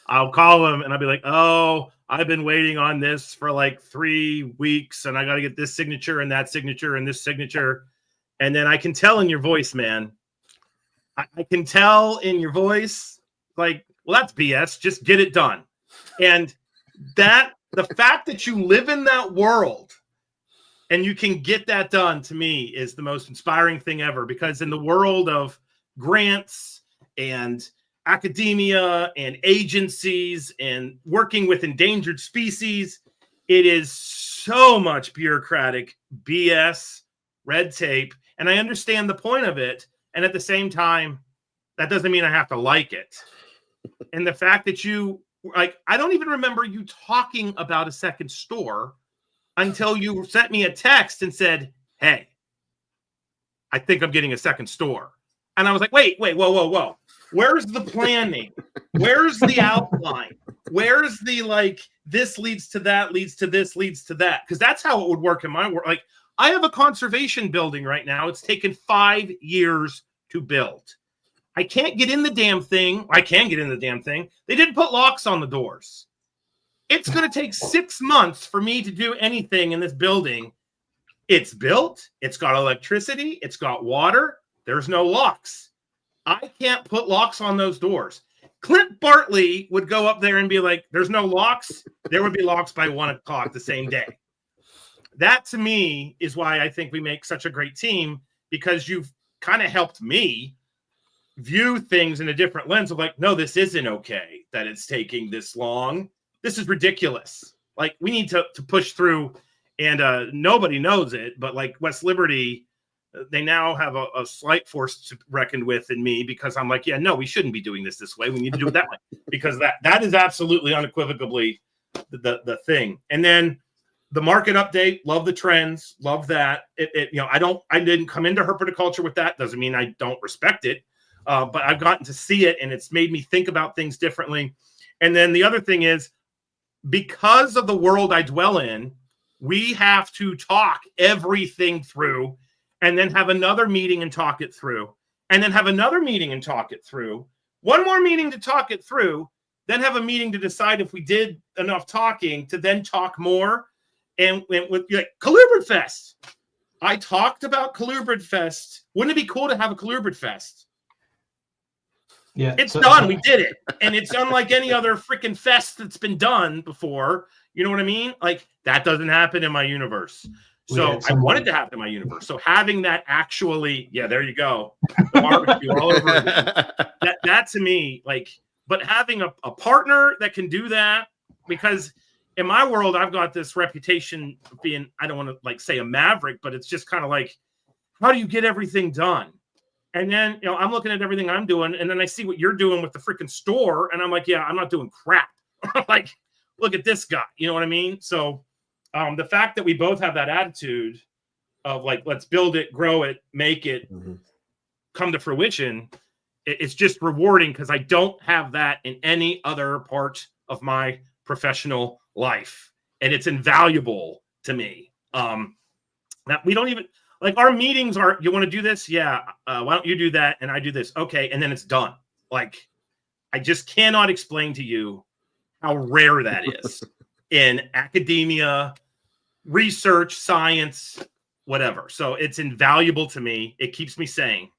I'll call him and I'll be like, oh, I've been waiting on this for like 3 weeks, and I got to get this signature and that signature and this signature. And then I can tell in your voice, man. I can tell in your voice, like, well, that's BS. Just get it done. And the fact that you live in that world and you can get that done, to me, is the most inspiring thing ever. Because in the world of grants and academia and agencies and working with endangered species, it is so much bureaucratic BS, red tape, and I understand the point of it. And at the same time, that doesn't mean I have to like it. And the fact that I don't even remember you talking about a second store until you sent me a text and said, hey, I think I'm getting a second store. And I was like, wait, whoa. Where's the planning? Where's the outline? Where's the like, this leads to that, leads to this, leads to that? Because that's how it would work in my world. Like, I have a conservation building right now. It's taken 5 years to build. I can't get in the damn thing. I can get in the damn thing. They didn't put locks on the doors. It's going to take 6 months for me to do anything in this building. It's built. It's got electricity. It's got water. There's no locks. I can't put locks on those doors. Clint Bartley would go up there and be like, there's no locks. There would be locks by 1 o'clock the same day. That to me is why I think we make such a great team, because you've kind of helped me view things in a different lens of like, no, this isn't okay that it's taking this long. This is ridiculous. Like, we need to push through, and nobody knows it, but like West Liberty, they now have a slight force to reckon with in me, because I'm like, yeah, no, we shouldn't be doing this way. We need to do it that way, because that is absolutely unequivocally the thing. And then the market update, love the trends, love that. I didn't come into herpetoculture with that. Doesn't mean I don't respect it, but I've gotten to see it, and it's made me think about things differently. And then the other thing is, because of the world I dwell in, we have to talk everything through, and then have another meeting and talk it through, and then have another meeting and talk it through, one more meeting to talk it through, then have a meeting to decide if we did enough talking to then talk more. And with like Colubrid Fest, I talked about Colubrid Fest. Wouldn't it be cool to have a Colubrid Fest? Yeah, it's done. We did it. And it's unlike any other freaking fest that's been done before. You know what I mean? Like, that doesn't happen in my universe. So I wanted to happen in my universe. So having that actually, yeah, there you go. The barbecue all over it. That to me, like, but having a partner that can do that, because in my world, I've got this reputation of being, I don't want to like say a maverick, but it's just kind of like, how do you get everything done? And then, I'm looking at everything I'm doing, and then I see what you're doing with the freaking store, and I'm like, yeah, I'm not doing crap. Like, look at this guy. You know what I mean? So the fact that we both have that attitude of like, let's build it, grow it, make it come to fruition, it's just rewarding, because I don't have that in any other part of my professional life, and it's invaluable to me. That we don't even like, our meetings are, you want to do this? Yeah. Why don't you do that? And I do this. Okay. And then it's done. Like, I just cannot explain to you how rare that is in academia, research, science, whatever. So it's invaluable to me. It keeps me sane.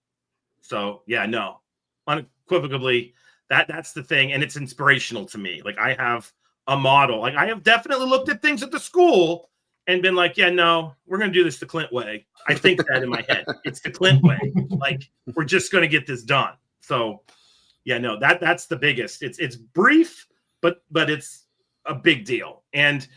So yeah, no, unequivocally, that's the thing. And it's inspirational to me. Like, I have a model. Like, I have definitely looked at things at the school and been like, yeah, no, we're going to do this the Clint way. I think that in my head. It's the Clint way. Like, we're just going to get this done. So yeah, no, that's the biggest. It's brief, but it's a big deal. And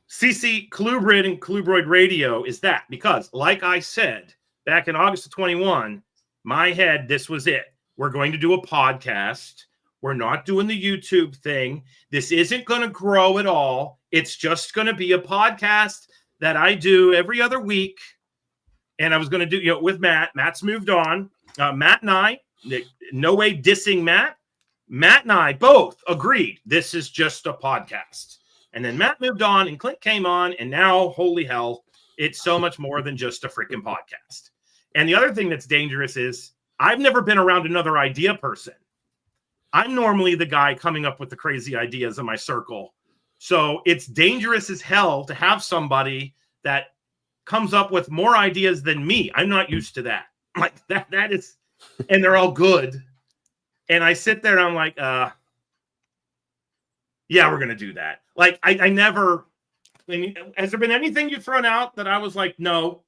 CC Colubrid and Colubroid Radio is that, because like I said, back in August of 21, my head, this was it. We're going to do a podcast. We're not doing the YouTube thing. This isn't going to grow at all. It's just going to be a podcast that I do every other week. And I was going to do, with Matt. Matt's moved on. Matt and I, no way dissing Matt. Matt and I both agreed this is just a podcast. And then Matt moved on, and Clint came on, and now, holy hell, it's so much more than just a freaking podcast. And the other thing that's dangerous is I've never been around another idea person. I'm normally the guy coming up with the crazy ideas in my circle. So it's dangerous as hell to have somebody that comes up with more ideas than me. I'm not used to that. Like, that is, and they're all good. And I sit there and I'm like, yeah, we're going to do that. Like, I never, has there been anything you've thrown out that I was like, no?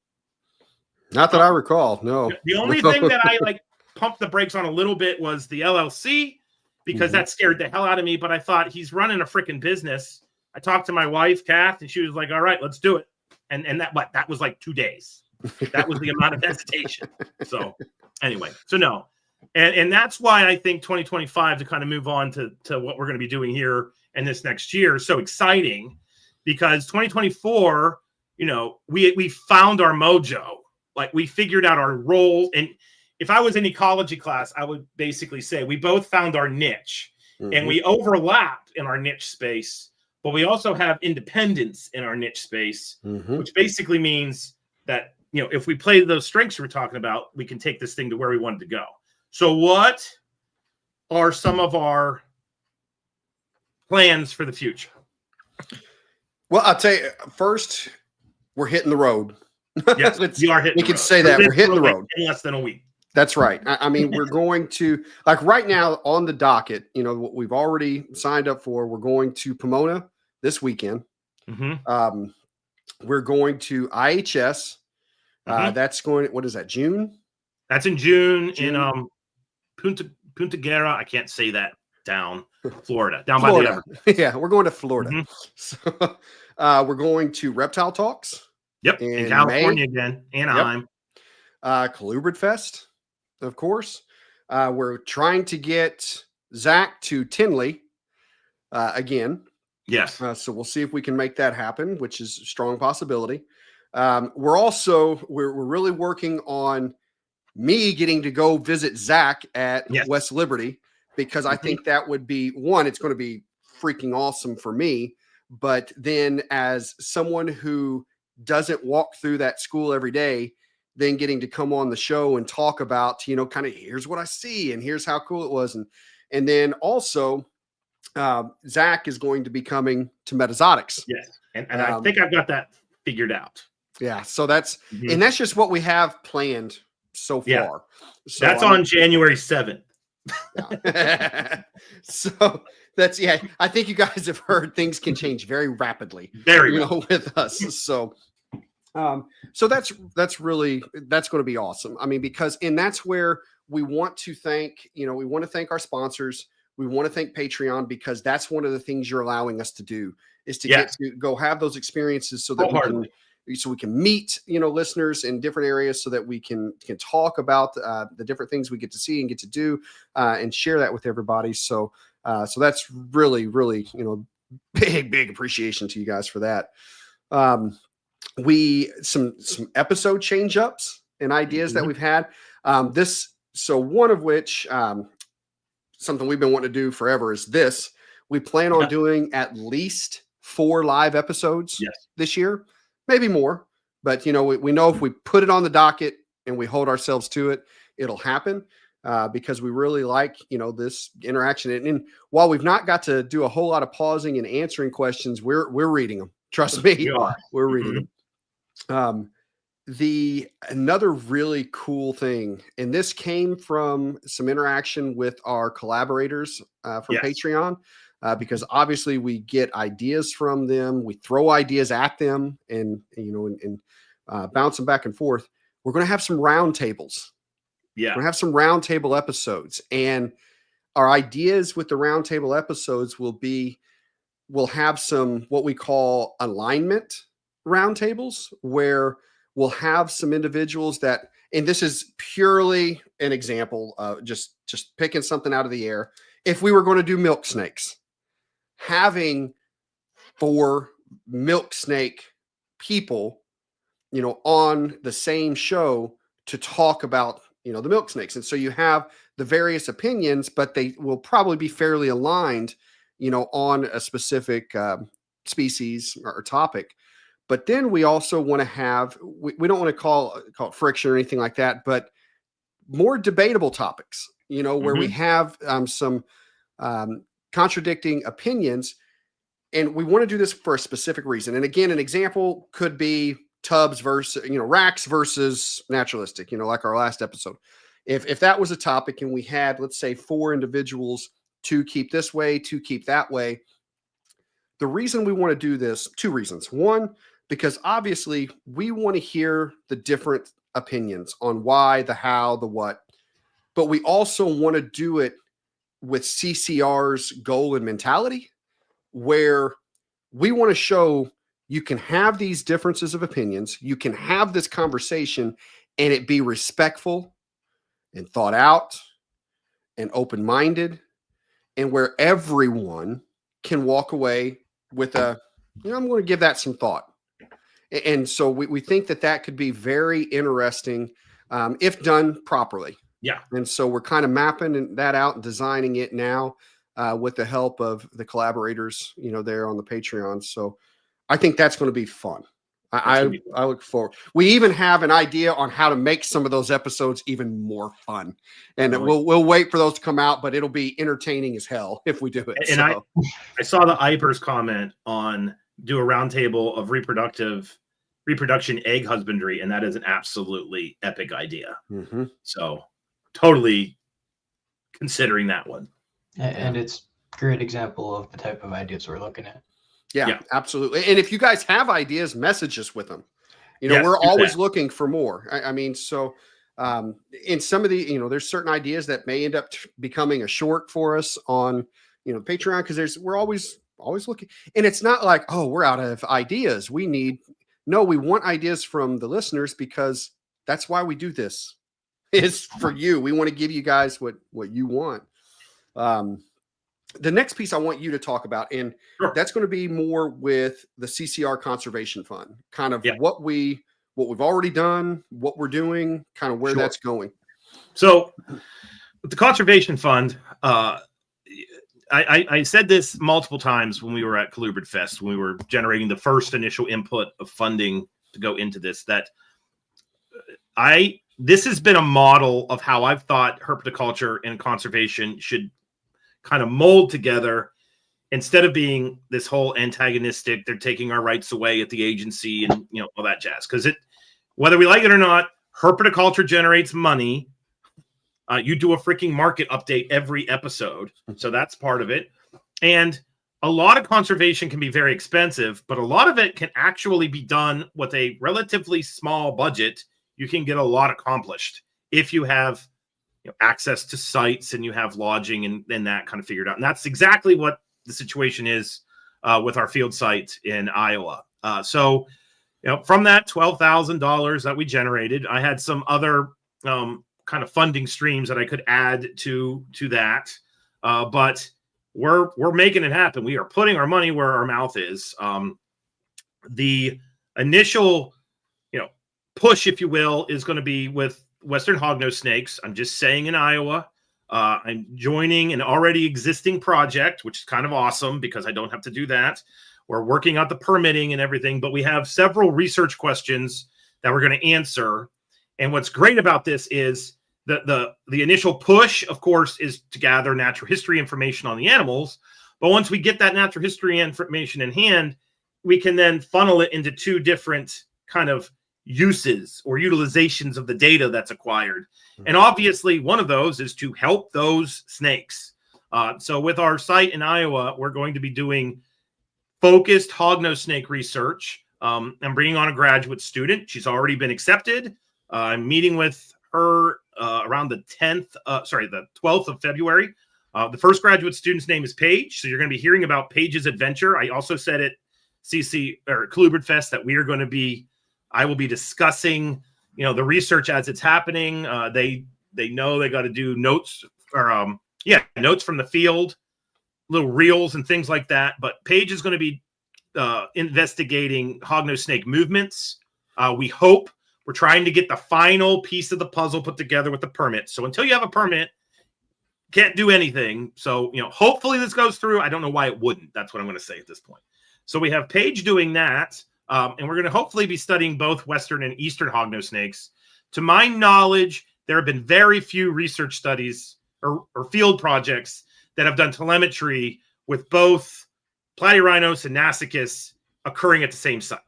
Not that I recall. No. The only thing that I like pumped the brakes on a little bit was the LLC, because that scared the hell out of me. But I thought, he's running a freaking business. I talked to my wife, Kath, and she was like, all right, let's do it. And that was like 2 days. That was the amount of hesitation. So anyway, so no. And that's why I think 2025, to kind of move on to what we're going to be doing here and this next year, is so exciting, because 2024, we found our mojo. Like, we figured out our role. And if I was in ecology class, I would basically say we both found our niche. and we overlap in our niche space, but we also have independence in our niche space, which basically means that, if we play those strengths we're talking about, we can take this thing to where we want it to go. So what are some of our plans for the future? Well, I'll tell you, first, we're hitting the road. Yes, we are hitting we can say that. We're hitting the road. In less than a week. That's right. I mean, we're going to, like right now on the docket, what we've already signed up for, we're going to Pomona this weekend. We're going to IHS. That's going, what is that, June? That's in June. In Punta Guerra. I can't say that down Florida, by the Everglades. Yeah, we're going to Florida. So we're going to Reptile Talks. Yep, in California again, Anaheim. Colubrid Fest, of course. We're trying to get Zach to Tinley again. Yes. So we'll see if we can make that happen, which is a strong possibility. We're really working on me getting to go visit Zach at West Liberty, because I think that would be one, it's going to be freaking awesome for me. But then as someone who doesn't walk through that school every day, then getting to come on the show and talk about, kind of here's what I see and here's how cool it was. And then also Zach is going to be coming to Metazotics. Yes. And I think I've got that figured out. Yeah. So that's, and that's just what we have planned so far. Yeah. So that's on January 7th. So that's, I think you guys have heard things can change very rapidly, with us. So, so that's going to be awesome. I mean, because, and that's where we want to thank, we want to thank our sponsors. We want to thank Patreon, because that's one of the things you're allowing us to do, is to get to go have those experiences so that we can meet, listeners in different areas, so that we can talk about the different things we get to see and get to do, and share that with everybody. So that's really, really, big appreciation to you guys for that. Some episode change ups and ideas that we've had. So one of which, something we've been wanting to do forever is this. We plan on doing at least 4 live episodes this year. Maybe more, but we know if we put it on the docket and we hold ourselves to it, it'll happen, because we really like, this interaction. And while we've not got to do a whole lot of pausing and answering questions, we're reading them. Trust me, we're reading them. Another really cool thing, and this came from some interaction with our collaborators from Patreon. Because obviously we get ideas from them, we throw ideas at them, and bounce them back and forth. We're going to have some round tables. Yeah, we're going to have some round table episodes, and our ideas with the round table episodes we'll have some what we call alignment roundtables, where we'll have some individuals that, and this is purely an example of just picking something out of the air. If we were going to do milk snakes, having 4 milk snake people, on the same show to talk about, the milk snakes. And so you have the various opinions, but they will probably be fairly aligned, on a specific species or topic. But then we also want to have, we don't want to call it friction or anything like that, but more debatable topics, where we have some contradicting opinions, and we want to do this for a specific reason. And again, an example could be tubs versus, racks versus naturalistic, like our last episode. If that was a topic and we had, let's say, 4 individuals, 2 keep this way, 2 keep that way. The reason we want to do this, 2 reasons. One, because obviously we want to hear the different opinions on why, the how, the what, but we also want to do it with CCR's goal and mentality, where we want to show you can have these differences of opinions, you can have this conversation, and it be respectful and thought out and open-minded, and where everyone can walk away with I'm going to give that some thought. And so we think that could be very interesting if done properly. Yeah. And so we're kind of mapping that out and designing it now. with the help of the collaborators, there on the Patreon. So I think that's going to be fun. I look forward. We even have an idea on how to make some of those episodes even more fun, and we'll wait for those to come out. But it'll be entertaining as hell if we do it. And I saw the Ipers comment on do a roundtable of reproduction egg husbandry, and that is an absolutely epic idea. Mm-hmm. So totally considering that one. And it's a great example of the type of ideas we're looking at. Yeah, absolutely. And if you guys have ideas, message us with them. Yes, we're always looking for more. I mean, so in some of the, there's certain ideas that may end up becoming a short for us on, Patreon, because we're always looking. And it's not like, oh, we're out of ideas. We want ideas from the listeners, because that's why we do this. It's for you. We want to give you guys what you want. The next piece I want you to talk about, and that's going to be more with the CCR Conservation Fund, kind of what we've already done, what we're doing, kind of where that's going. So with the Conservation Fund, I said this multiple times when we were at Colubrid Fest, when we were generating the first initial input of funding to go into this, that this has been a model of how I've thought herpetoculture and conservation should kind of mold together, instead of being this whole antagonistic, they're taking our rights away at the agency and all that jazz. Because whether we like it or not, herpetoculture generates money. You do a freaking market update every episode, so that's part of it. And a lot of conservation can be very expensive, but a lot of it can actually be done with a relatively small budget. You can get a lot accomplished if you have access to sites and you have lodging and that kind of figured out. And that's exactly what the situation is with our field site in Iowa. So from that $12,000 that we generated, I had some other kind of funding streams that I could add to that. But we're making it happen. We are putting our money where our mouth is. The initial, push, if you will, is going to be with Western hognose snakes. I'm just saying in Iowa. I'm joining an already existing project, which is kind of awesome because I don't have to do that. We're working out the permitting and everything, but we have several research questions that we're going to answer. And what's great about this is the initial push, of course, is to gather natural history information on the animals. But once we get that natural history information in hand, we can then funnel it into two different kind of uses or utilizations of the data that's acquired. And obviously one of those is to help those snakes. So with our site in Iowa, we're going to be doing focused hognose snake research. I'm bringing on a graduate student. She's already been accepted. I'm meeting with her around the 12th of February. The first graduate student's name is Paige. So you're going to be hearing about Paige's adventure. I also said at Colubrid Fest that I will be discussing, the research as it's happening. They know they got to do notes notes from the field, little reels and things like that. But Paige is going to be investigating hognose snake movements. We're trying to get the final piece of the puzzle put together with the permit. So until you have a permit, can't do anything. So, hopefully this goes through. I don't know why it wouldn't. That's what I'm going to say at this point. So we have Paige doing that. And we're going to hopefully be studying both Western and Eastern hognose snakes. To my knowledge, there have been very few research studies or field projects that have done telemetry with both Platyrhinosis and Nasicis occurring at the same site.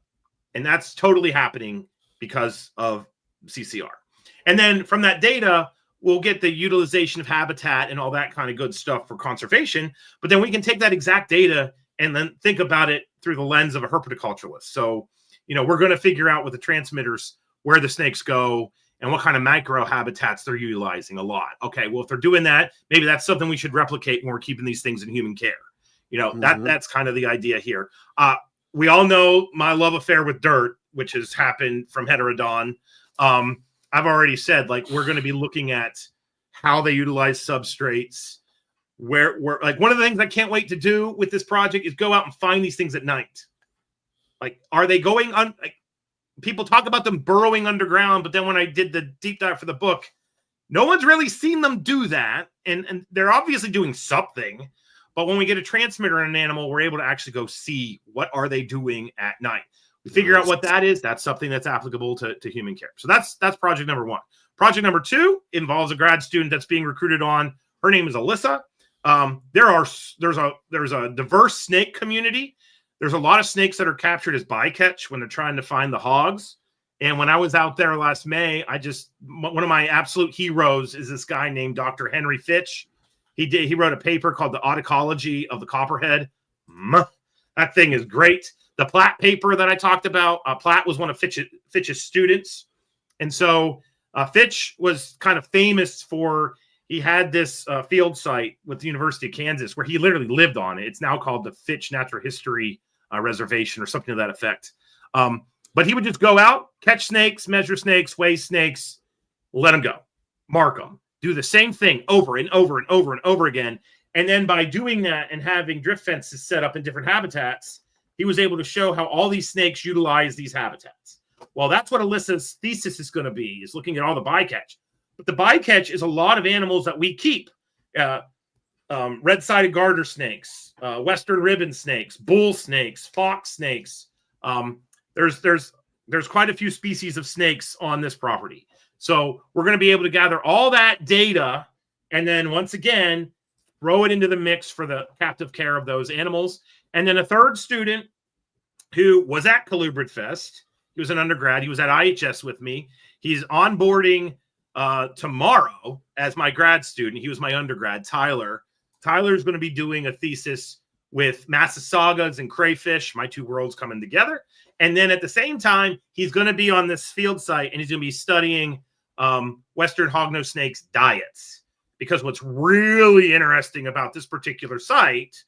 And that's totally happening because of CCR. And then from that data, we'll get the utilization of habitat and all that kind of good stuff for conservation. But then we can take that exact data and then think about it through the lens of a herpetoculturalist. So, we're going to figure out with the transmitters where the snakes go and what kind of micro habitats they're utilizing a lot. Okay, well, if they're doing that, maybe that's something we should replicate when we're keeping these things in human care. That's kind of the idea here. We all know my love affair with dirt, which has happened from Heterodon. I've already said, we're going to be looking at how they utilize substrates. Where one of the things I can't wait to do with this project is go out and find these things at night. Are they going on? People talk about them burrowing underground, but then when I did the deep dive for the book, no one's really seen them do that. And they're obviously doing something, But when we get a transmitter in an animal, we're able to actually go see what are they doing at night. We figure out what that is. That's something that's applicable to human care. So that's project number 1. Project number 2 involves a grad student that's being recruited on. Her name is Alyssa. There's a diverse snake community. There's a lot of snakes that are captured as bycatch when they're trying to find the hogs. And when I was out there last May, one of my absolute heroes is this guy named Dr. Henry Fitch. He wrote a paper called The Autocology of the Copperhead. That thing is great. The Platt paper that I talked about, Platt was one of Fitch's students. And so Fitch was kind of famous for, he had this field site with the University of Kansas where he literally lived on it. It's now called the Fitch Natural History Reservation or something to that effect. But he would just go out, catch snakes, measure snakes, weigh snakes, let them go, mark them, do the same thing over and over and over and over again. And then by doing that and having drift fences set up in different habitats, he was able to show how all these snakes utilize these habitats. Well, that's what Alyssa's thesis is going to be, is looking at all the bycatch. But the bycatch is a lot of animals that we keep. Red-sided garter snakes, western ribbon snakes, bull snakes, fox snakes. There's quite a few species of snakes on this property. So we're going to be able to gather all that data and then once again, throw it into the mix for the captive care of those animals. And then a third student who was at Colubrid Fest, he was an undergrad, he was at IHS with me. He's onboarding tomorrow as my grad student. He was my undergrad, Tyler. Tyler's going to be doing a thesis with Massasaugas and crayfish, my two worlds coming together. And then at the same time, he's going to be on this field site and he's going to be studying Western hognose snakes diets. Because what's really interesting about this particular site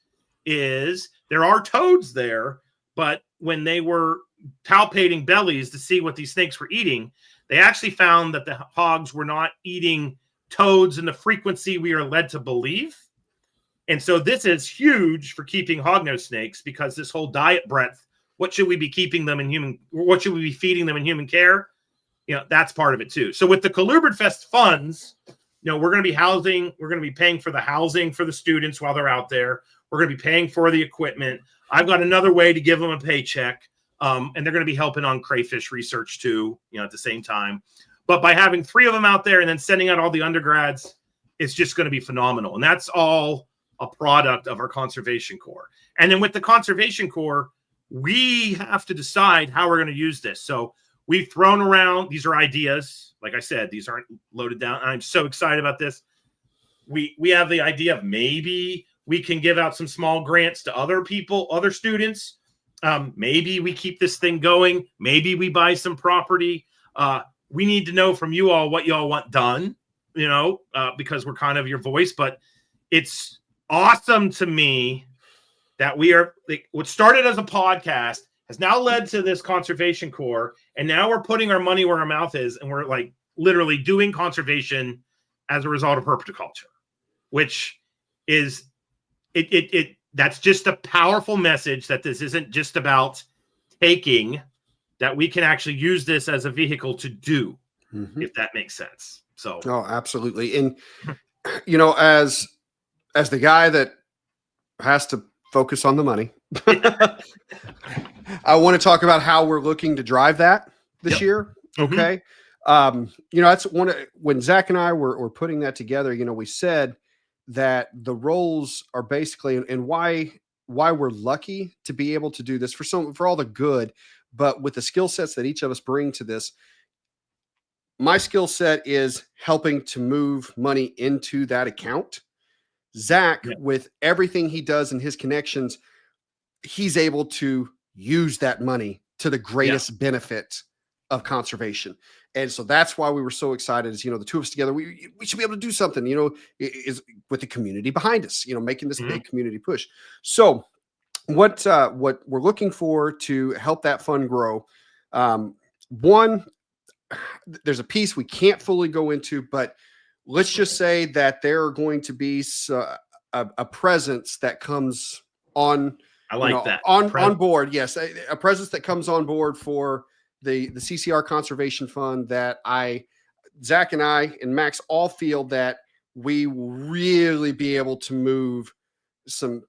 is there are toads there, but when they were palpating bellies to see what these snakes were eating, they actually found that the hogs were not eating toads in the frequency we are led to believe. And so this is huge for keeping hognose snakes because this whole diet breadth, what should we be keeping them in human, what should we be feeding them in human care? That's part of it too. So with the Colubrid Fest funds, we're going to be paying for the housing for the students while they're out there. We're going to be paying for the equipment. I've got another way to give them a paycheck. And they're going to be helping on crayfish research too, at the same time. But by having 3 of them out there and then sending out all the undergrads, it's just going to be phenomenal. And that's all a product of our conservation corps. And then with the conservation corps, we have to decide how we're going to use this. So we've thrown around, these are ideas. Like I said, these aren't loaded down. I'm so excited about this. We have the idea of maybe we can give out some small grants to other people, other students. Maybe we keep this thing going. Maybe we buy some property. We need to know from you all what you all want done, because we're kind of your voice. But it's awesome to me that we are what started as a podcast has now led to this conservation corps. And now we're putting our money where our mouth is. And we're like literally doing conservation as a result of herpetoculture, which is that's just a powerful message that this isn't just about taking, that we can actually use this as a vehicle to do, if that makes sense. So, oh, absolutely. And, as the guy that has to focus on the money, I want to talk about how we're looking to drive that this year. Okay. That's when Zach and I were putting that together, we said that the roles are basically, and why we're lucky to be able to do this for all the good, but with the skill sets that each of us bring to this. My skill set is helping to move money into that account. Zach, with everything he does and his connections, he's able to use that money to the greatest benefit of conservation. And so that's why we were so excited is, the two of us together, we should be able to do something, is with the community behind us, making this big community push. So what we're looking for to help that fund grow. One, there's a piece we can't fully go into, but let's just say that there are going to be a presence that comes on. I like that on board. Yes. A presence that comes on board for the CCR Conservation Fund that Zach and I and Max all feel that we will really be able to move some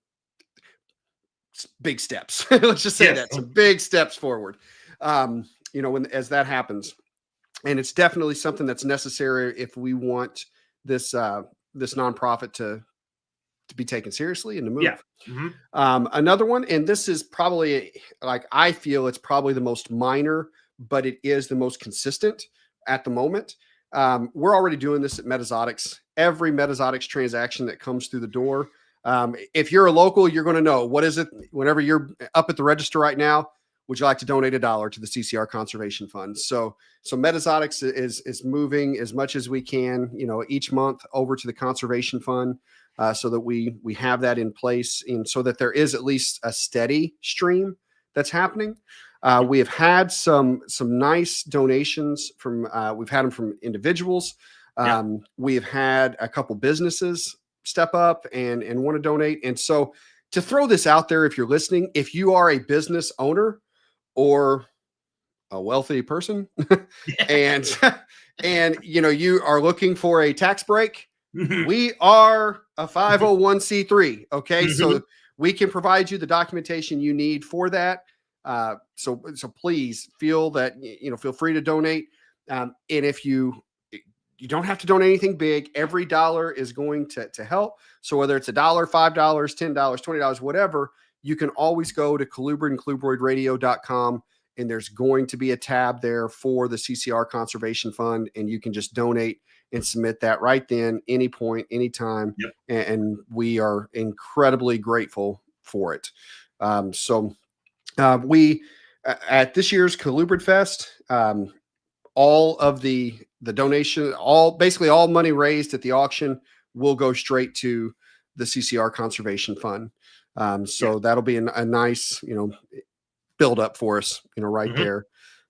big steps. Let's just say that, some big steps forward. As that happens, and it's definitely something that's necessary if we want this nonprofit to be taken seriously and to move. Yeah. Another one, and this is probably, like, I feel it's probably the most minor, but it is the most consistent at the moment. We're already doing this at Metazotics. Every Metazotics transaction that comes through the door, if you're a local, you're going to know what is it. Whenever you're up at the register right now, would you like to donate $1 to the CCR Conservation Fund? So Metazotics is moving as much as we can, each month over to the Conservation Fund, so that we have that in place, and so that there is at least a steady stream that's happening. We have had some nice donations we've had them from individuals. We have had a couple businesses step up and want to donate. And so, to throw this out there, if you're listening, if you are a business owner or a wealthy person and you are looking for a tax break, we are a 501c3. Okay. So we can provide you the documentation you need for that. So please feel free to donate. And if you don't have to donate anything big, every dollar is going to help. So whether it's $1, $5, $10, $20, whatever, you can always go to Colubrid and ColubroidRadio.com, and there's going to be a tab there for the CCR Conservation Fund, and you can just donate and submit that right then, any point, anytime. Yep. And we are incredibly grateful for it. We at this year's Colubrid Fest, all of the donation, basically all money raised at the auction will go straight to the CCR Conservation Fund. That'll be a nice, build up for us, right there.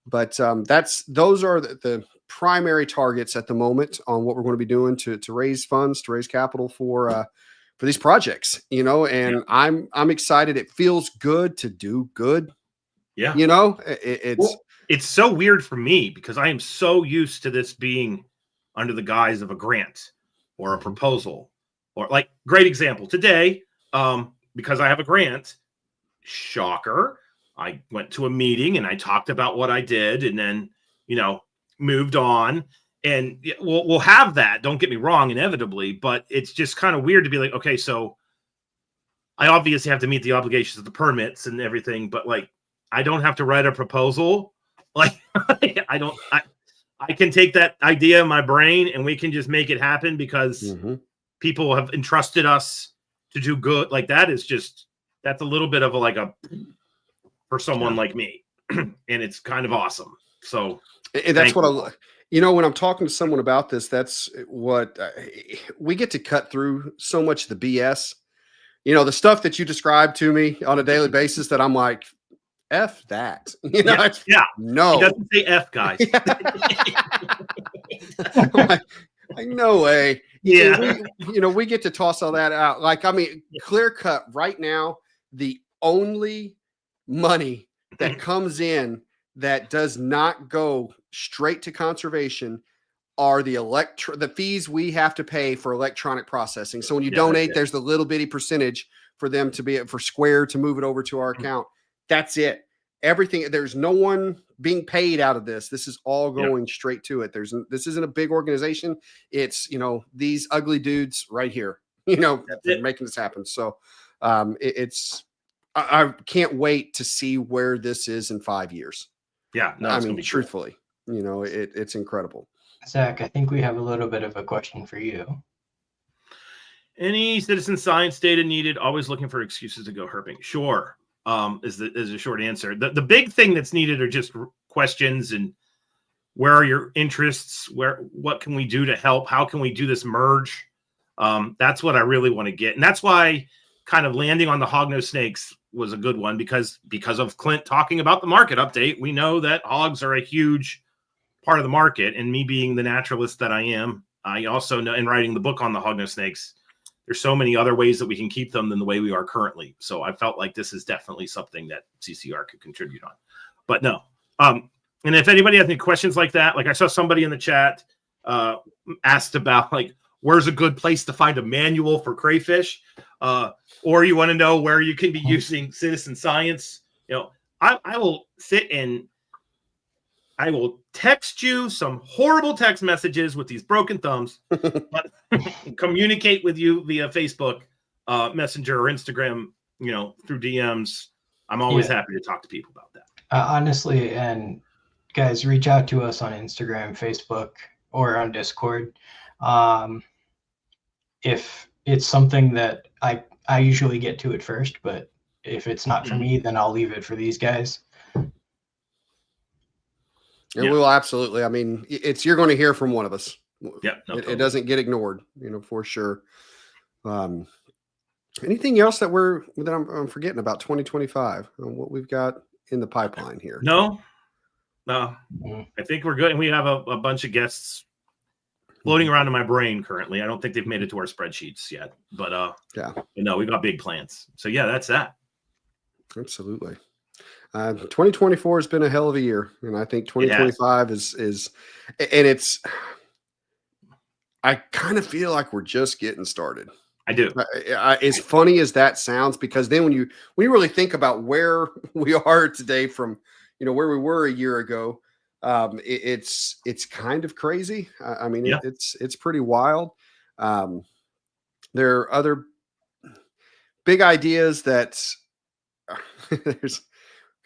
But those are the primary targets at the moment on what we're going to be doing to raise funds, to raise capital for these projects, and I'm excited. It feels good to do good. Yeah. It's so weird for me because I am so used to this being under the guise of a grant or a proposal, or like, great example today, because I have a grant, shocker, I went to a meeting and I talked about what I did and then, moved on, and we'll have that. Don't get me wrong, inevitably, but it's just kind of weird to be like, okay, so I obviously have to meet the obligations of the permits and everything, but like, I don't have to write a proposal. Like, I can take that idea in my brain and we can just make it happen because people have entrusted us to do good. Like, that's a little bit of for someone like me. And it's kind of awesome. So that's what when I'm talking to someone about this, that's what we get to cut through so much of the BS, the stuff that you describe to me on a daily basis that I'm like, F that. No. He doesn't say F, guys. No way. Yeah. We get to toss all that out. Clear cut right now, the only money that comes in that does not go straight to conservation are the fees we have to pay for electronic processing. So when you donate, there's the little bitty percentage for them for Square to move it over to our account. That's it. Everything. There's no one being paid out of this. This is all going straight to it. This isn't a big organization. It's, these ugly dudes right here, making this happen. So I can't wait to see where this is in 5 years. Yeah. No, truthfully, it's incredible. Zach, I think we have a little bit of a question for you. Any citizen science data needed? Always looking for excuses to go herping. Sure. Is a short answer. The big thing that's needed are just questions and where are your interests? What can we do to help? How can we do this merge? That's what I really want to get. And that's why kind of landing on the hognose snakes was a good one, because of Clint talking about the market update. We know that hogs are a huge part of the market. And me being the naturalist that I am, I also know, in writing the book on the hognose snakes, there's so many other ways that we can keep them than the way we are currently. So I felt like this is definitely something that CCR could contribute on. But no. And if anybody has any questions like that, like I saw somebody in the chat asked about, like, where's a good place to find a manual for crayfish, or you want to know where you can be using citizen science, I will sit and I will text you some horrible text messages with these broken thumbs, but communicate with you via Facebook Messenger or Instagram, through DMs. I'm always happy to talk to people about that. Honestly, and guys, reach out to us on Instagram, Facebook, or on Discord. If it's something that I usually get to it first, but if it's not for me, then I'll leave it for these guys. And we'll absolutely. I mean, you're going to hear from one of us. Yeah, it doesn't get ignored, for sure. Anything else that I'm forgetting about 2025? What we've got in the pipeline here? No. I think we're good, and we have a bunch of guests floating around in my brain currently. I don't think they've made it to our spreadsheets yet, but we got big plans. So that's that. Absolutely. 2024 has been a hell of a year, and I think 2025 is, and it's. I kind of feel like we're just getting started. I do. As funny as that sounds, because then when you really think about where we are today from, where we were a year ago, it's kind of crazy. I mean, it's pretty wild. There are other big ideas that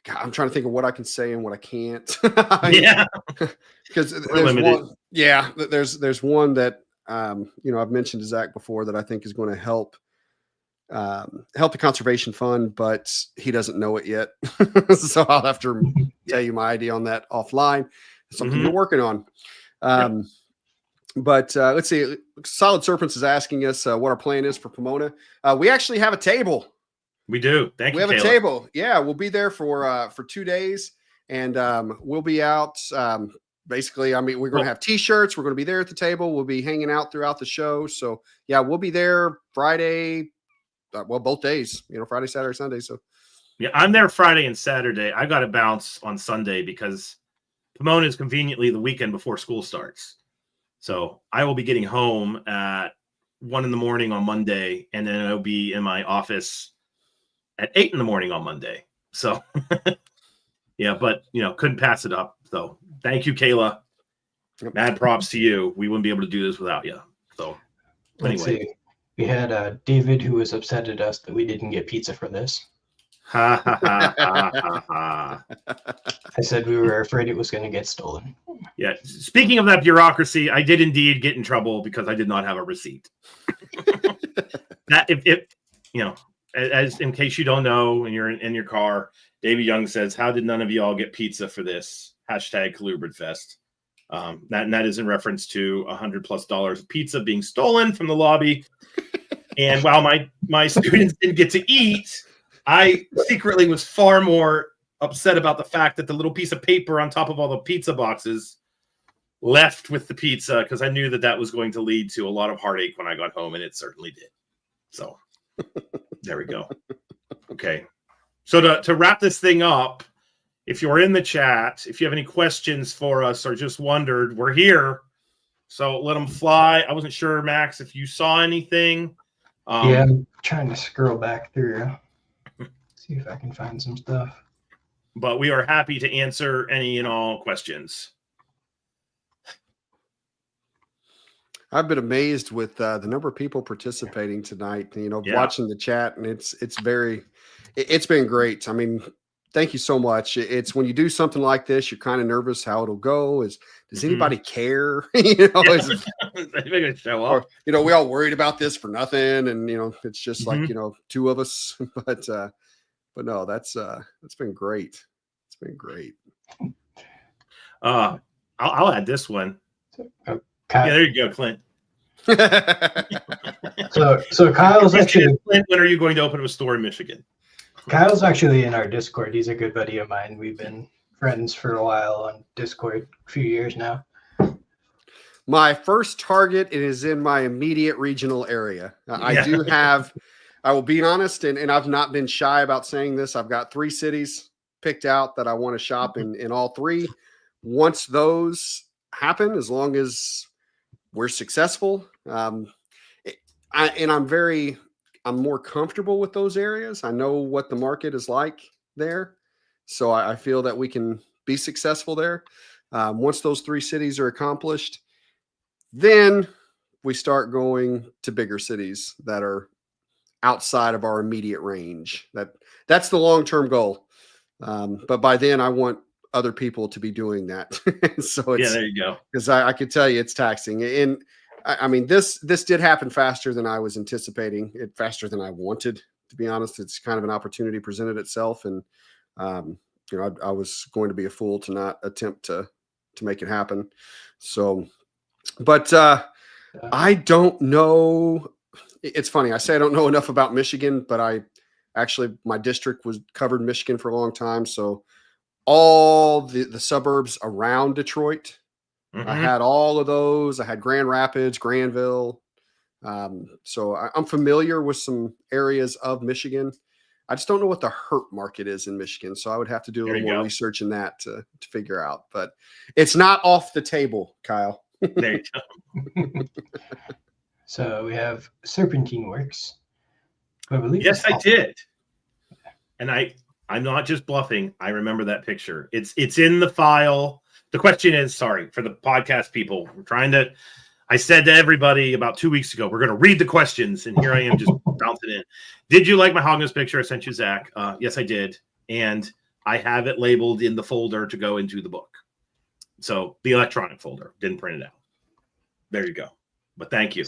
I'm trying to think of what I can say and what I can't. Because there's one. Yeah, there's one that I've mentioned to Zach before that I think is going to help the conservation fund, but he doesn't know it yet. So I'll have to tell you my idea on that offline. It's something you're working on. But let's see. Solid Serpents is asking us what our plan is for Pomona. We actually have a table. We do. Thank you. We have a table. Yeah, we'll be there for 2 days, and we'll be out. Basically, I mean, we're going to have T-shirts. We're going to be there at the table. We'll be hanging out throughout the show. So we'll be there Friday. Both days. Friday, Saturday, Sunday. So I'm there Friday and Saturday. I got to bounce on Sunday because Pomona is conveniently the weekend before school starts. So I will be getting home at 1 a.m. on Monday, and then I'll be in my office at 8 a.m. on Monday. So, but couldn't pass it up. So thank you, Kayla. Mad props to you. We wouldn't be able to do this without you. So anyway, we had David who was upset at us that we didn't get pizza for this. Ha ha ha ha ha. I said we were afraid it was going to get stolen. Yeah. Speaking of that bureaucracy, I did indeed get in trouble because I did not have a receipt. That if as in case you don't know, and you're in your car, Davey Young says, "How did none of you all get pizza for this?" #Colubrid Fest. That is in reference to $100+ of pizza being stolen from the lobby. And while my students didn't get to eat, I secretly was far more upset about the fact that the little piece of paper on top of all the pizza boxes left with the pizza, because I knew that was going to lead to a lot of heartache when I got home, and it certainly did. So there we go. Okay. So to wrap this thing up, if you're in the chat, if you have any questions for us or just wondered, we're here. So let them fly. I wasn't sure, Max, if you saw anything. I'm trying to scroll back through. See if I can find some stuff. But we are happy to answer any and all questions. I've been amazed with the number of people participating tonight, watching the chat, and it's been great. I mean, thank you so much. It's when you do something like this, you're kind of nervous how it'll go. Does anybody care? Is it show up? Or, we all worried about this for nothing, and it's just like 2 of us. But no, that's been great. It's been great. I'll add this one. Kyle. Yeah, there you go, Clint. So Kyle's actually. Clint, when are you going to open a store in Michigan? Kyle's actually in our Discord. He's a good buddy of mine. We've been friends for a while on Discord, a few years now. My first target is in my immediate regional area. I will be honest, and I've not been shy about saying this. I've got 3 cities picked out that I want to shop in all 3. Once those happen, as long as we're successful, I'm more comfortable with those areas. I know what the market is like there. So I feel that we can be successful there. Once those 3 cities are accomplished, then we start going to bigger cities that are outside of our immediate range. That's the long-term goal. But by then I want other people to be doing that. So it's, there you go. Because I could tell you it's taxing. And I mean, this did happen faster than I was anticipating, faster than I wanted, to be honest. It's kind of an opportunity presented itself. And, I was going to be a fool to not attempt to make it happen. So, but I don't know. It's funny. I say I don't know enough about Michigan, but my district covered Michigan for a long time. So all the suburbs around Detroit, I had all of those. I had Grand Rapids, Granville. So I'm familiar with some areas of Michigan. I just don't know what the herp market is in Michigan. So I would have to do a little more research in that to figure out. But it's not off the table, Kyle. There you go. So we have Serpentine Works. I believe. Yes, I did. And I'm not just bluffing. I remember that picture. It's in the file. The question is, sorry, for the podcast people, I said to everybody about 2 weeks ago, we're going to read the questions. And here I am just bouncing in. Did you like my Hogness picture I sent you, Zach? Yes, I did. And I have it labeled in the folder to go into the book. So the electronic folder, didn't print it out. There you go. But thank you.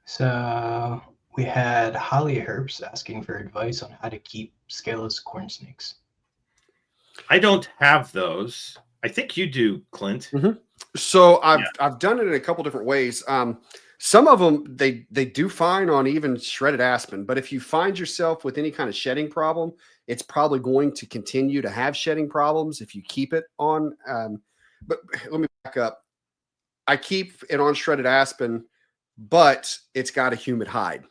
So we had Holly Herbs asking for advice on how to keep scaleless corn snakes. I don't have those. I think you do, Clint. Mm-hmm. So I've done it in a couple different ways. Some of them they do fine on even shredded aspen, but if you find yourself with any kind of shedding problem, it's probably going to continue to have shedding problems if you keep it on. But let me back up. I keep it on shredded aspen, but it's got a humid hide.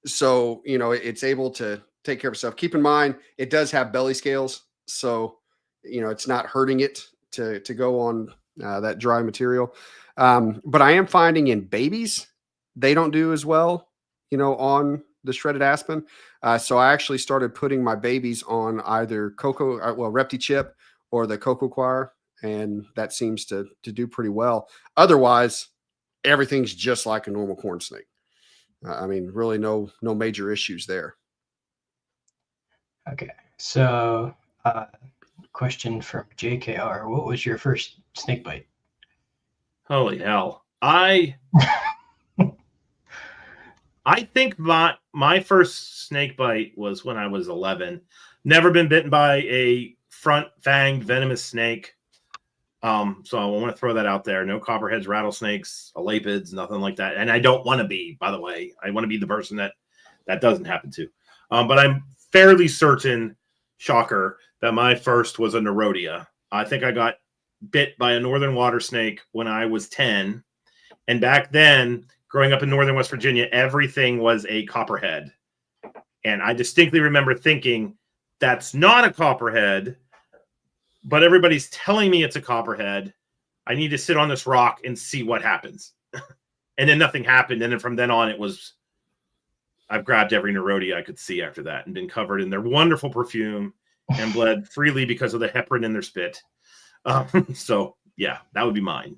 So, it's able to take care of itself. Keep in mind, it does have belly scales. So, it's not hurting it to go on that dry material. But I am finding in babies, they don't do as well, on the shredded aspen. So I actually started putting my babies on either Reptile chip or the Cocoa Choir. And that seems to do pretty well. Otherwise, everything's just like a normal corn snake. Really no major issues there. Okay. So question from JKR. What was your first snake bite? Holy hell. I think my first snake bite was when I was 11. Never been bitten by a front fanged venomous snake. So I want to throw that out there. No copperheads, rattlesnakes, elapids, nothing like that. And I don't want to be, by the way. I want to be the person that doesn't happen to. But I'm fairly certain, shocker, that my first was a Nerodia. I think I got bit by a northern water snake when I was 10. And back then, growing up in northern West Virginia, everything was a copperhead. And I distinctly remember thinking, that's not a copperhead, but everybody's telling me it's a copperhead. I need to sit on this rock and see what happens. And then nothing happened. And then from then on, I've grabbed every Nerodia I could see after that and been covered in their wonderful perfume and bled freely because of the heparin in their spit. So yeah, that would be mine.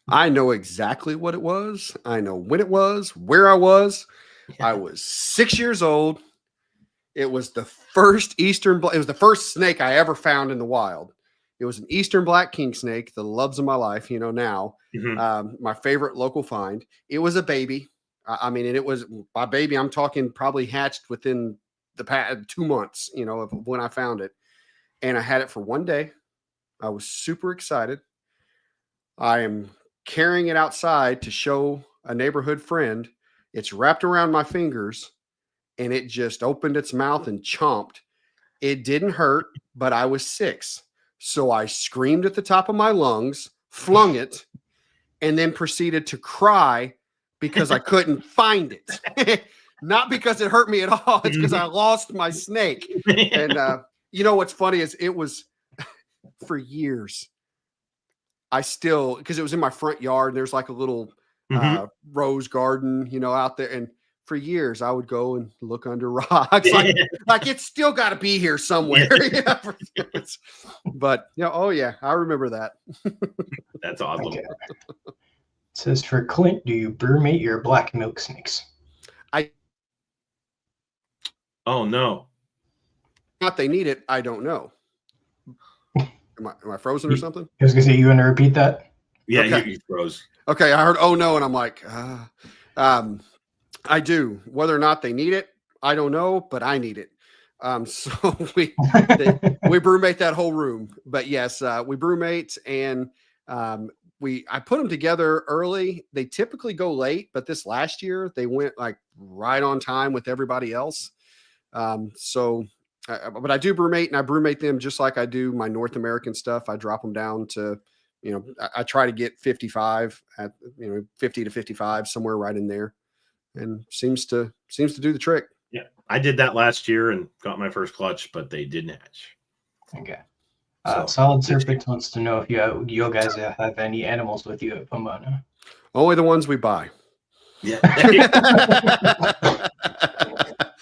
I know exactly what it was. I know when it was, where I was. Yeah. I was 6 years old. It was the first it was the first snake I ever found in the wild. It was an Eastern black king snake, the loves of my life, now. Mm-hmm. My favorite local find. It was a baby. And it was, by baby, I'm talking probably hatched within the past 2 months, of when I found it. And I had it for one day. I was super excited. I am carrying it outside to show a neighborhood friend. It's wrapped around my fingers, and it just opened its mouth and chomped. It didn't hurt, but I was 6. So I screamed at the top of my lungs, flung it, and then proceeded to cry because I couldn't find it. Not because it hurt me at all. It's because I lost my snake. And what's funny is it was for years. I still, because it was in my front yard, and there's like a little rose garden, out there. And for years, I would go and look under rocks, like it's still got to be here somewhere. But oh yeah, I remember that. That's awesome. Okay. It says for Clint, do you brumate your black milk snakes? Oh no. Not they need it. I don't know. Am I frozen or something? I was gonna say, you want to repeat that? Yeah, okay. you froze. Okay, I heard oh no, and I'm like, I do. Whether or not they need it, I don't know, but I need it. So we brumate that whole room. But yes, we brumate, and I put them together early. They typically go late, but this last year they went like right on time with everybody else. But I do brumate, and I brumate them just like I do my North American stuff. I drop them down to, I try to get 55 at 50 to 55, somewhere right in there, and seems to do the trick. Yeah, I did that last year and got my first clutch, but they didn't hatch. Okay. Solid Serpent wants to know if you guys have any animals with you at Pomona. Only the ones we buy. Yeah.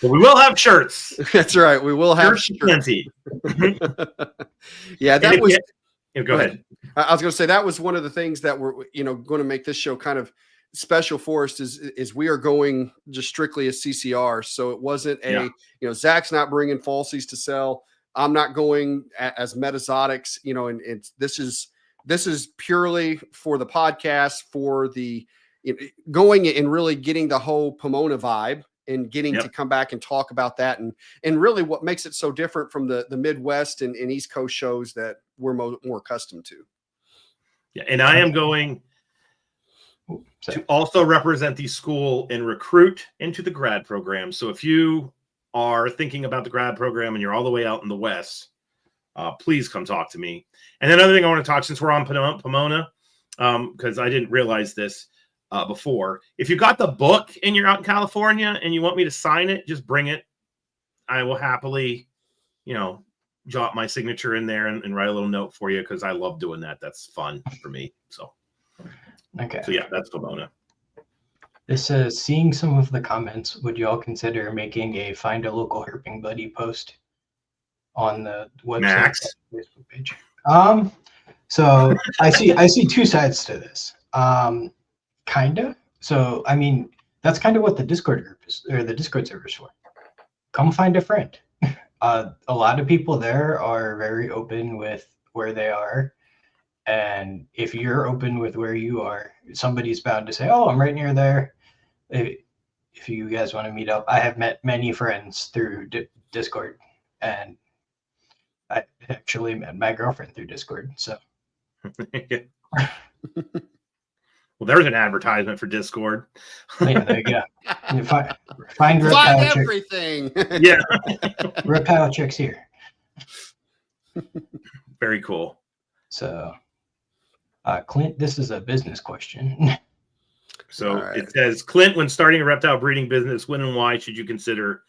But we will have shirts. That's right. We will have shirts. Yeah, that was. Go ahead. I was going to say that was one of the things that we're going to make this show kind of special for us is we are going just strictly as CCR. So it wasn't Zach's not bringing falsies to sell. I'm not going as metazotics, and this is purely for the podcast, for the going and really getting the whole Pomona vibe and getting to come back and talk about that. And really what makes it so different from the Midwest and East Coast shows that we're more accustomed to. Yeah. And I am going to also represent the school and recruit into the grad program. So if you are thinking about the grad program and you're all the way out in the West, please come talk to me. And another thing I want to talk, since we're on Pomona, because I didn't realize this before. If you got the book and you're out in California and you want me to sign it, just bring it. I will happily, jot my signature in there and write a little note for you, because I love doing that. That's fun for me. So, okay. So yeah, that's Pomona. This says, seeing some of the comments, would you all consider making a Find a Local Herping Buddy post on the website Facebook page? So I see two sides to this. Kinda. So I mean, that's kind of what the Discord group is, or the Discord server is for. Come find a friend. A lot of people there are very open with where they are. And if you're open with where you are, somebody's bound to say, oh, I'm right near there. If you guys want to meet up, I have met many friends through Discord, and I actually met my girlfriend through Discord. So, well, there's an advertisement for Discord. Yeah, there you go. Find everything. Yeah. Reptile chicks here. Very cool. So, Clint, this is a business question. So It says, Clint, when starting a reptile breeding business, when and why should you consider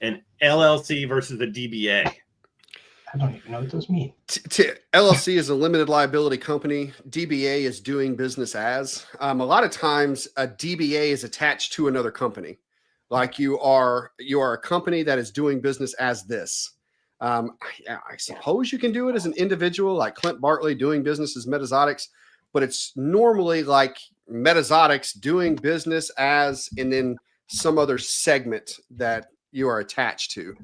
an LLC versus a DBA? I don't even know what those mean. LLC is a limited liability company. DBA is doing business as. A lot of times a DBA is attached to another company. Like you are a company that is doing business as this. I suppose you can do it as an individual, like Clint Bartley doing business as Metazotics, but it's normally like Metazotics doing business as, and then some other segment that you are attached to.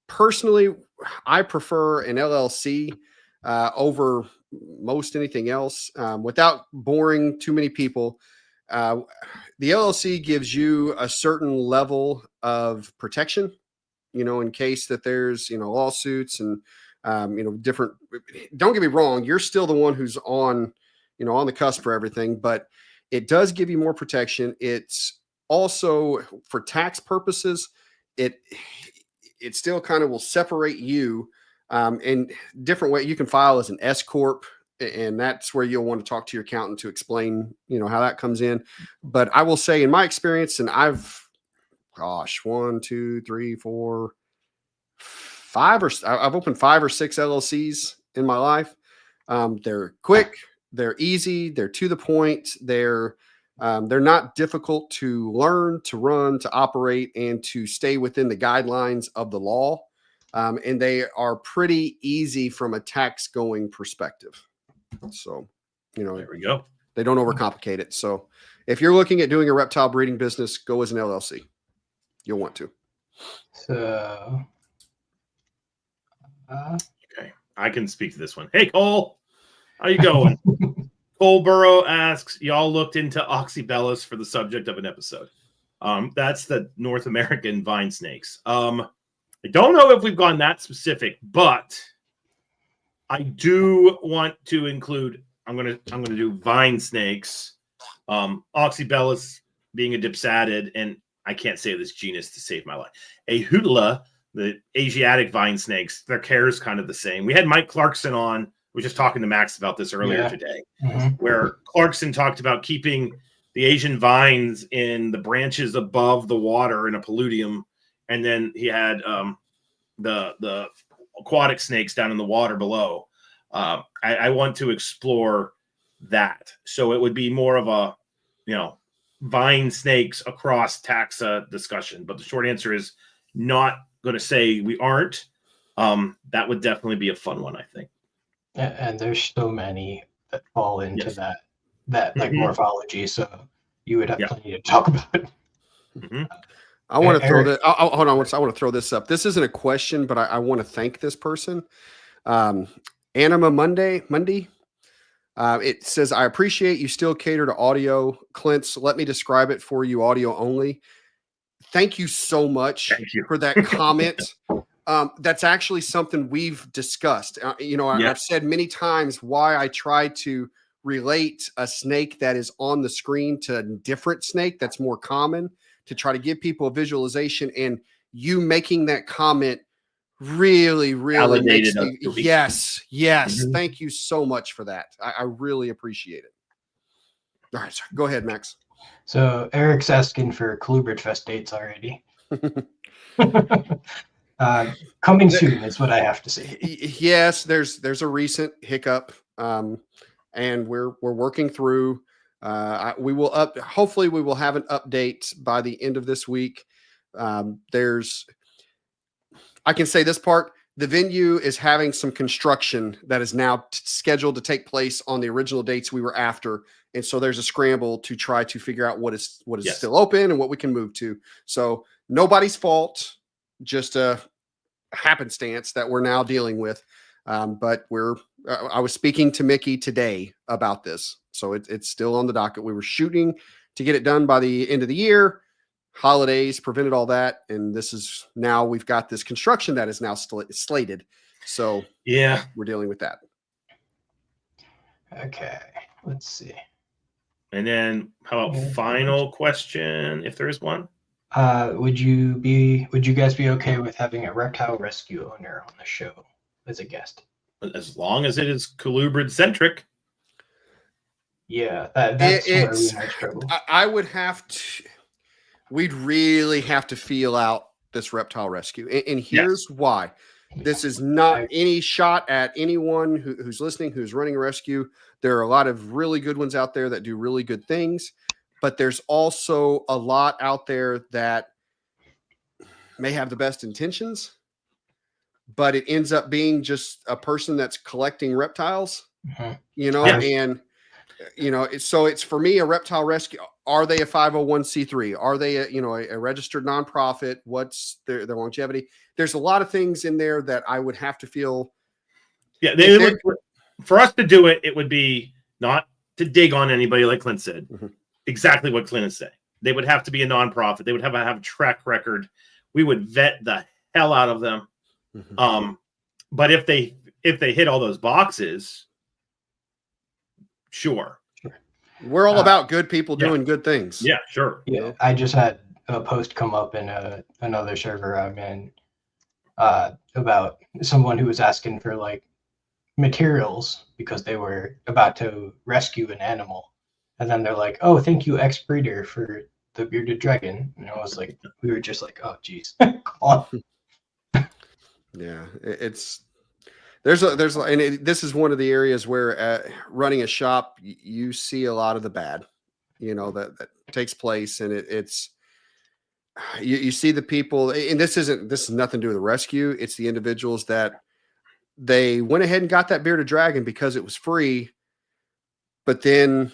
Personally, I prefer an LLC over most anything else. Without boring too many people, the LLC gives you a certain level of protection, in case that there's, lawsuits and, different. Don't get me wrong, you're still the one who's on the cusp for everything, but it does give you more protection. It's also for tax purposes, it still kind of will separate you in different way. You can file as an S corp, and that's where you'll want to talk to your accountant to explain, how that comes in. But I will say, in my experience, and I've opened 5 or 6 LLCs in my life. They're quick, they're easy, they're to the point, they're not difficult to learn, to run, to operate, and to stay within the guidelines of the law. And they are pretty easy from a tax going perspective. So, there we go. They don't overcomplicate it. So if you're looking at doing a reptile breeding business, go as an LLC. You'll want to. So, okay, I can speak to this one. Hey, Cole, how you going? Cole Burrow asks, y'all looked into Oxybellus for the subject of an episode. That's the North American vine snakes. I don't know if we've gone that specific, but I do want to include. I'm gonna do vine snakes, Oxybellus being a dipsatid, and I can't say this genus to save my life. Ahutala, the Asiatic vine snakes, their care is kind of the same. We had Mike Clarkson on. We were just talking to Max about this earlier today, where Clarkson talked about keeping the Asian vines in the branches above the water in a palludium, and then he had the aquatic snakes down in the water below. I want to explore that. So it would be more of a, vine snakes across taxa discussion. But the short answer is not going to say we aren't. That would definitely be a fun one, I think. And there's so many that fall into that like morphology. So you would have plenty to talk about. I want to throw that. Hold on. I want to throw this up. This isn't a question, but I want to thank this person. Anima Monday. It says, I appreciate you still cater to audio. Clint's, let me describe it for you, audio only. Thank you so much for that comment. That's actually something we've discussed. I've said many times why I try to relate a snake that is on the screen to a different snake that's more common, to try to give people a visualization. And you making that comment really makes me, yes. Thank you so much for that. I really appreciate it. All right, sorry. Go ahead, Max. So Eric's asking for Colubrid Fest dates already. Coming soon is what I have to say. Yes, there's a recent hiccup, and we're working through. Hopefully we will have an update by the end of this week. I can say this part, the venue is having some construction that is now scheduled to take place on the original dates we were after. And so there's a scramble to try to figure out what is still open and what we can move to. So nobody's fault, just a happenstance that we're now dealing with. But I was speaking to Mickey today about this. So it's still on the docket. We were shooting to get it done by the end of the year. Holidays prevented all that, and we've got this construction that is now slated. So we're dealing with that. Okay, let's see. And then how about final question, if there is one? Would you guys be okay with having a reptile rescue owner on the show as a guest? As long as it is colubrid centric. Yeah, that's where we might struggle. I would have to. We'd really have to feel out this reptile rescue. And here's why. This is not any shot at anyone who's listening, who's running a rescue. There are a lot of really good ones out there that do really good things, but there's also a lot out there that may have the best intentions, but it ends up being just a person that's collecting reptiles, and so it's, for me, a reptile rescue. Are they a 501c3? Are they a registered nonprofit? What's their longevity? There's a lot of things in there that I would have to feel. Yeah, for us to do it, it would be not to dig on anybody, like Clint said. Exactly what Clint is saying. They would have to be a nonprofit. They would have a track record. We would vet the hell out of them. But if they hit all those boxes, sure. We're all about good people doing good things. Yeah, sure. Yeah, I just had a post come up in another server I'm in about someone who was asking for like materials because they were about to rescue an animal, and then they're like, "Oh, thank you, ex-breeder, for the bearded dragon." And I was like, we were just like, "Oh, geez." Yeah, it's this is one of the areas where running a shop, you see a lot of the bad, that takes place, and it's you see the people, and this is nothing to do with the rescue. It's the individuals that they went ahead and got that bearded dragon because it was free, but then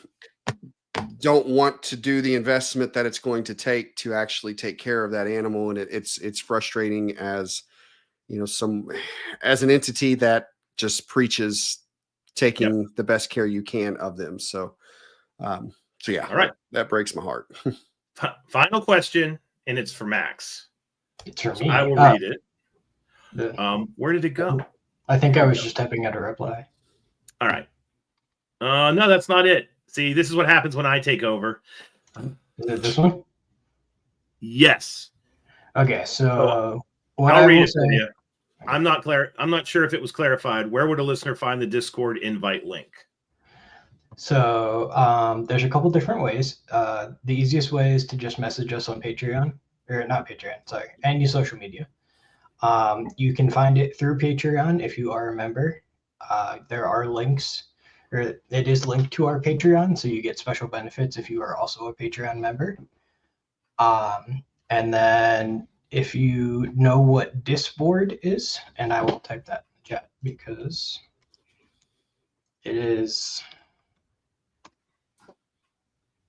don't want to do the investment that it's going to take to actually take care of that animal. And it's frustrating as, as an entity that just preaches taking the best care you can of them. So yeah, all right. That breaks my heart. Final question, and it's for Max. It's for me. I will read it. Where did it go? I think I was just typing out a reply. All right. No, that's not it. See, this is what happens when I take over. Is it this one? Yes. Okay, so I'll read it for you. I'm not sure if it was clarified. Where would a listener find the Discord invite link? So there's a couple different ways. The easiest way is to just message us on Patreon, or not Patreon, sorry, any social media. You can find it through Patreon if you are a member. There are links, or it is linked to our Patreon, so you get special benefits if you are also a Patreon member. And then if you know what Discord is, and I will type that in the chat because it is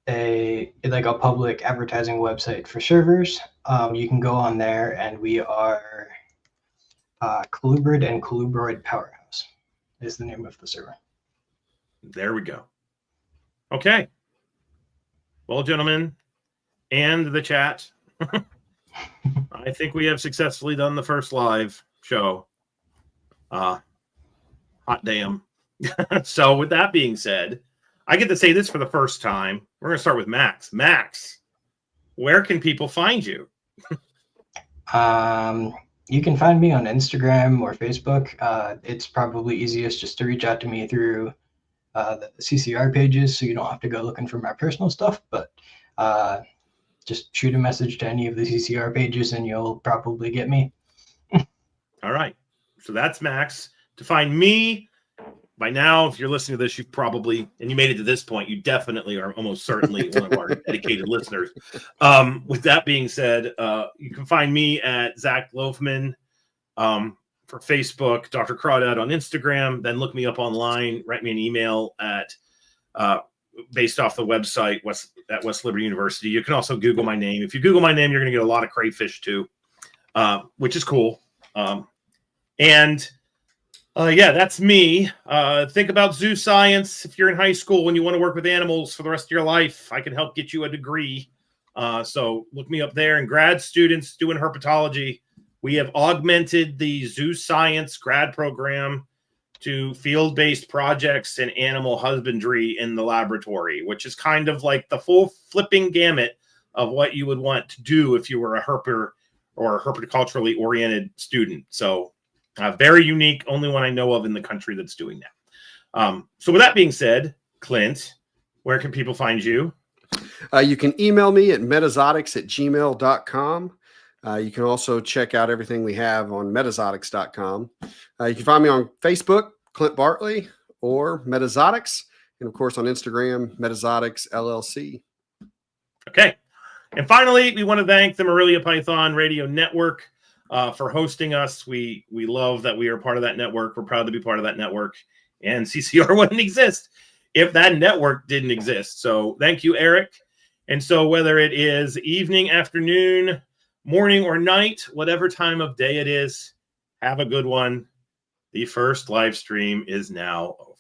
a public advertising website for servers. You can go on there, and we are Colubrid and Colubroid Powerhouse is the name of the server. There we go. Okay. Well, gentlemen, and the chat, I think we have successfully done the first live show. Hot damn. So with that being said, I get to say this for the first time. We're going to start with Max. Max, where can people find you? You can find me on Instagram or Facebook. It's probably easiest just to reach out to me through the CCR pages, so you don't have to go looking for my personal stuff, but just shoot a message to any of the CCR pages and you'll probably get me. All right. So that's Max. To find me, by now, if you're listening to this, you've probably, and you made it to this point, you definitely are almost certainly one of our dedicated listeners. With that being said, you can find me at Zach Loafman for Facebook, Dr. Crawdad on Instagram, then look me up online, write me an email at based off the website at West Liberty University. You can also Google my name. If you Google my name, you're going to get a lot of crayfish too, which is cool. Yeah, that's me. Think about zoo science. If you're in high school and you want to work with animals for the rest of your life, I can help get you a degree. So look me up there. And grad students doing herpetology, we have augmented the zoo science grad program to field-based projects and animal husbandry in the laboratory, which is kind of like the full flipping gamut of what you would want to do if you were a herper or a herpetoculturally oriented student. So very unique, only one I know of in the country that's doing that. So with that being said, Clint, where can people find you? You can email me at metazotics@gmail.com. You can also check out everything we have on metazotics.com. You can find me on Facebook, Clint Bartley, or Metazotics, and of course on Instagram, Metazotics LLC. Okay. And finally, we want to thank the Morelia Python Radio Network for hosting us. We love that we are part of that network. We're proud to be part of that network. And CCR wouldn't exist if that network didn't exist. So thank you, Eric. And so whether it is evening, afternoon, morning, or night, whatever time of day it is, have a good one. The first live stream is now over.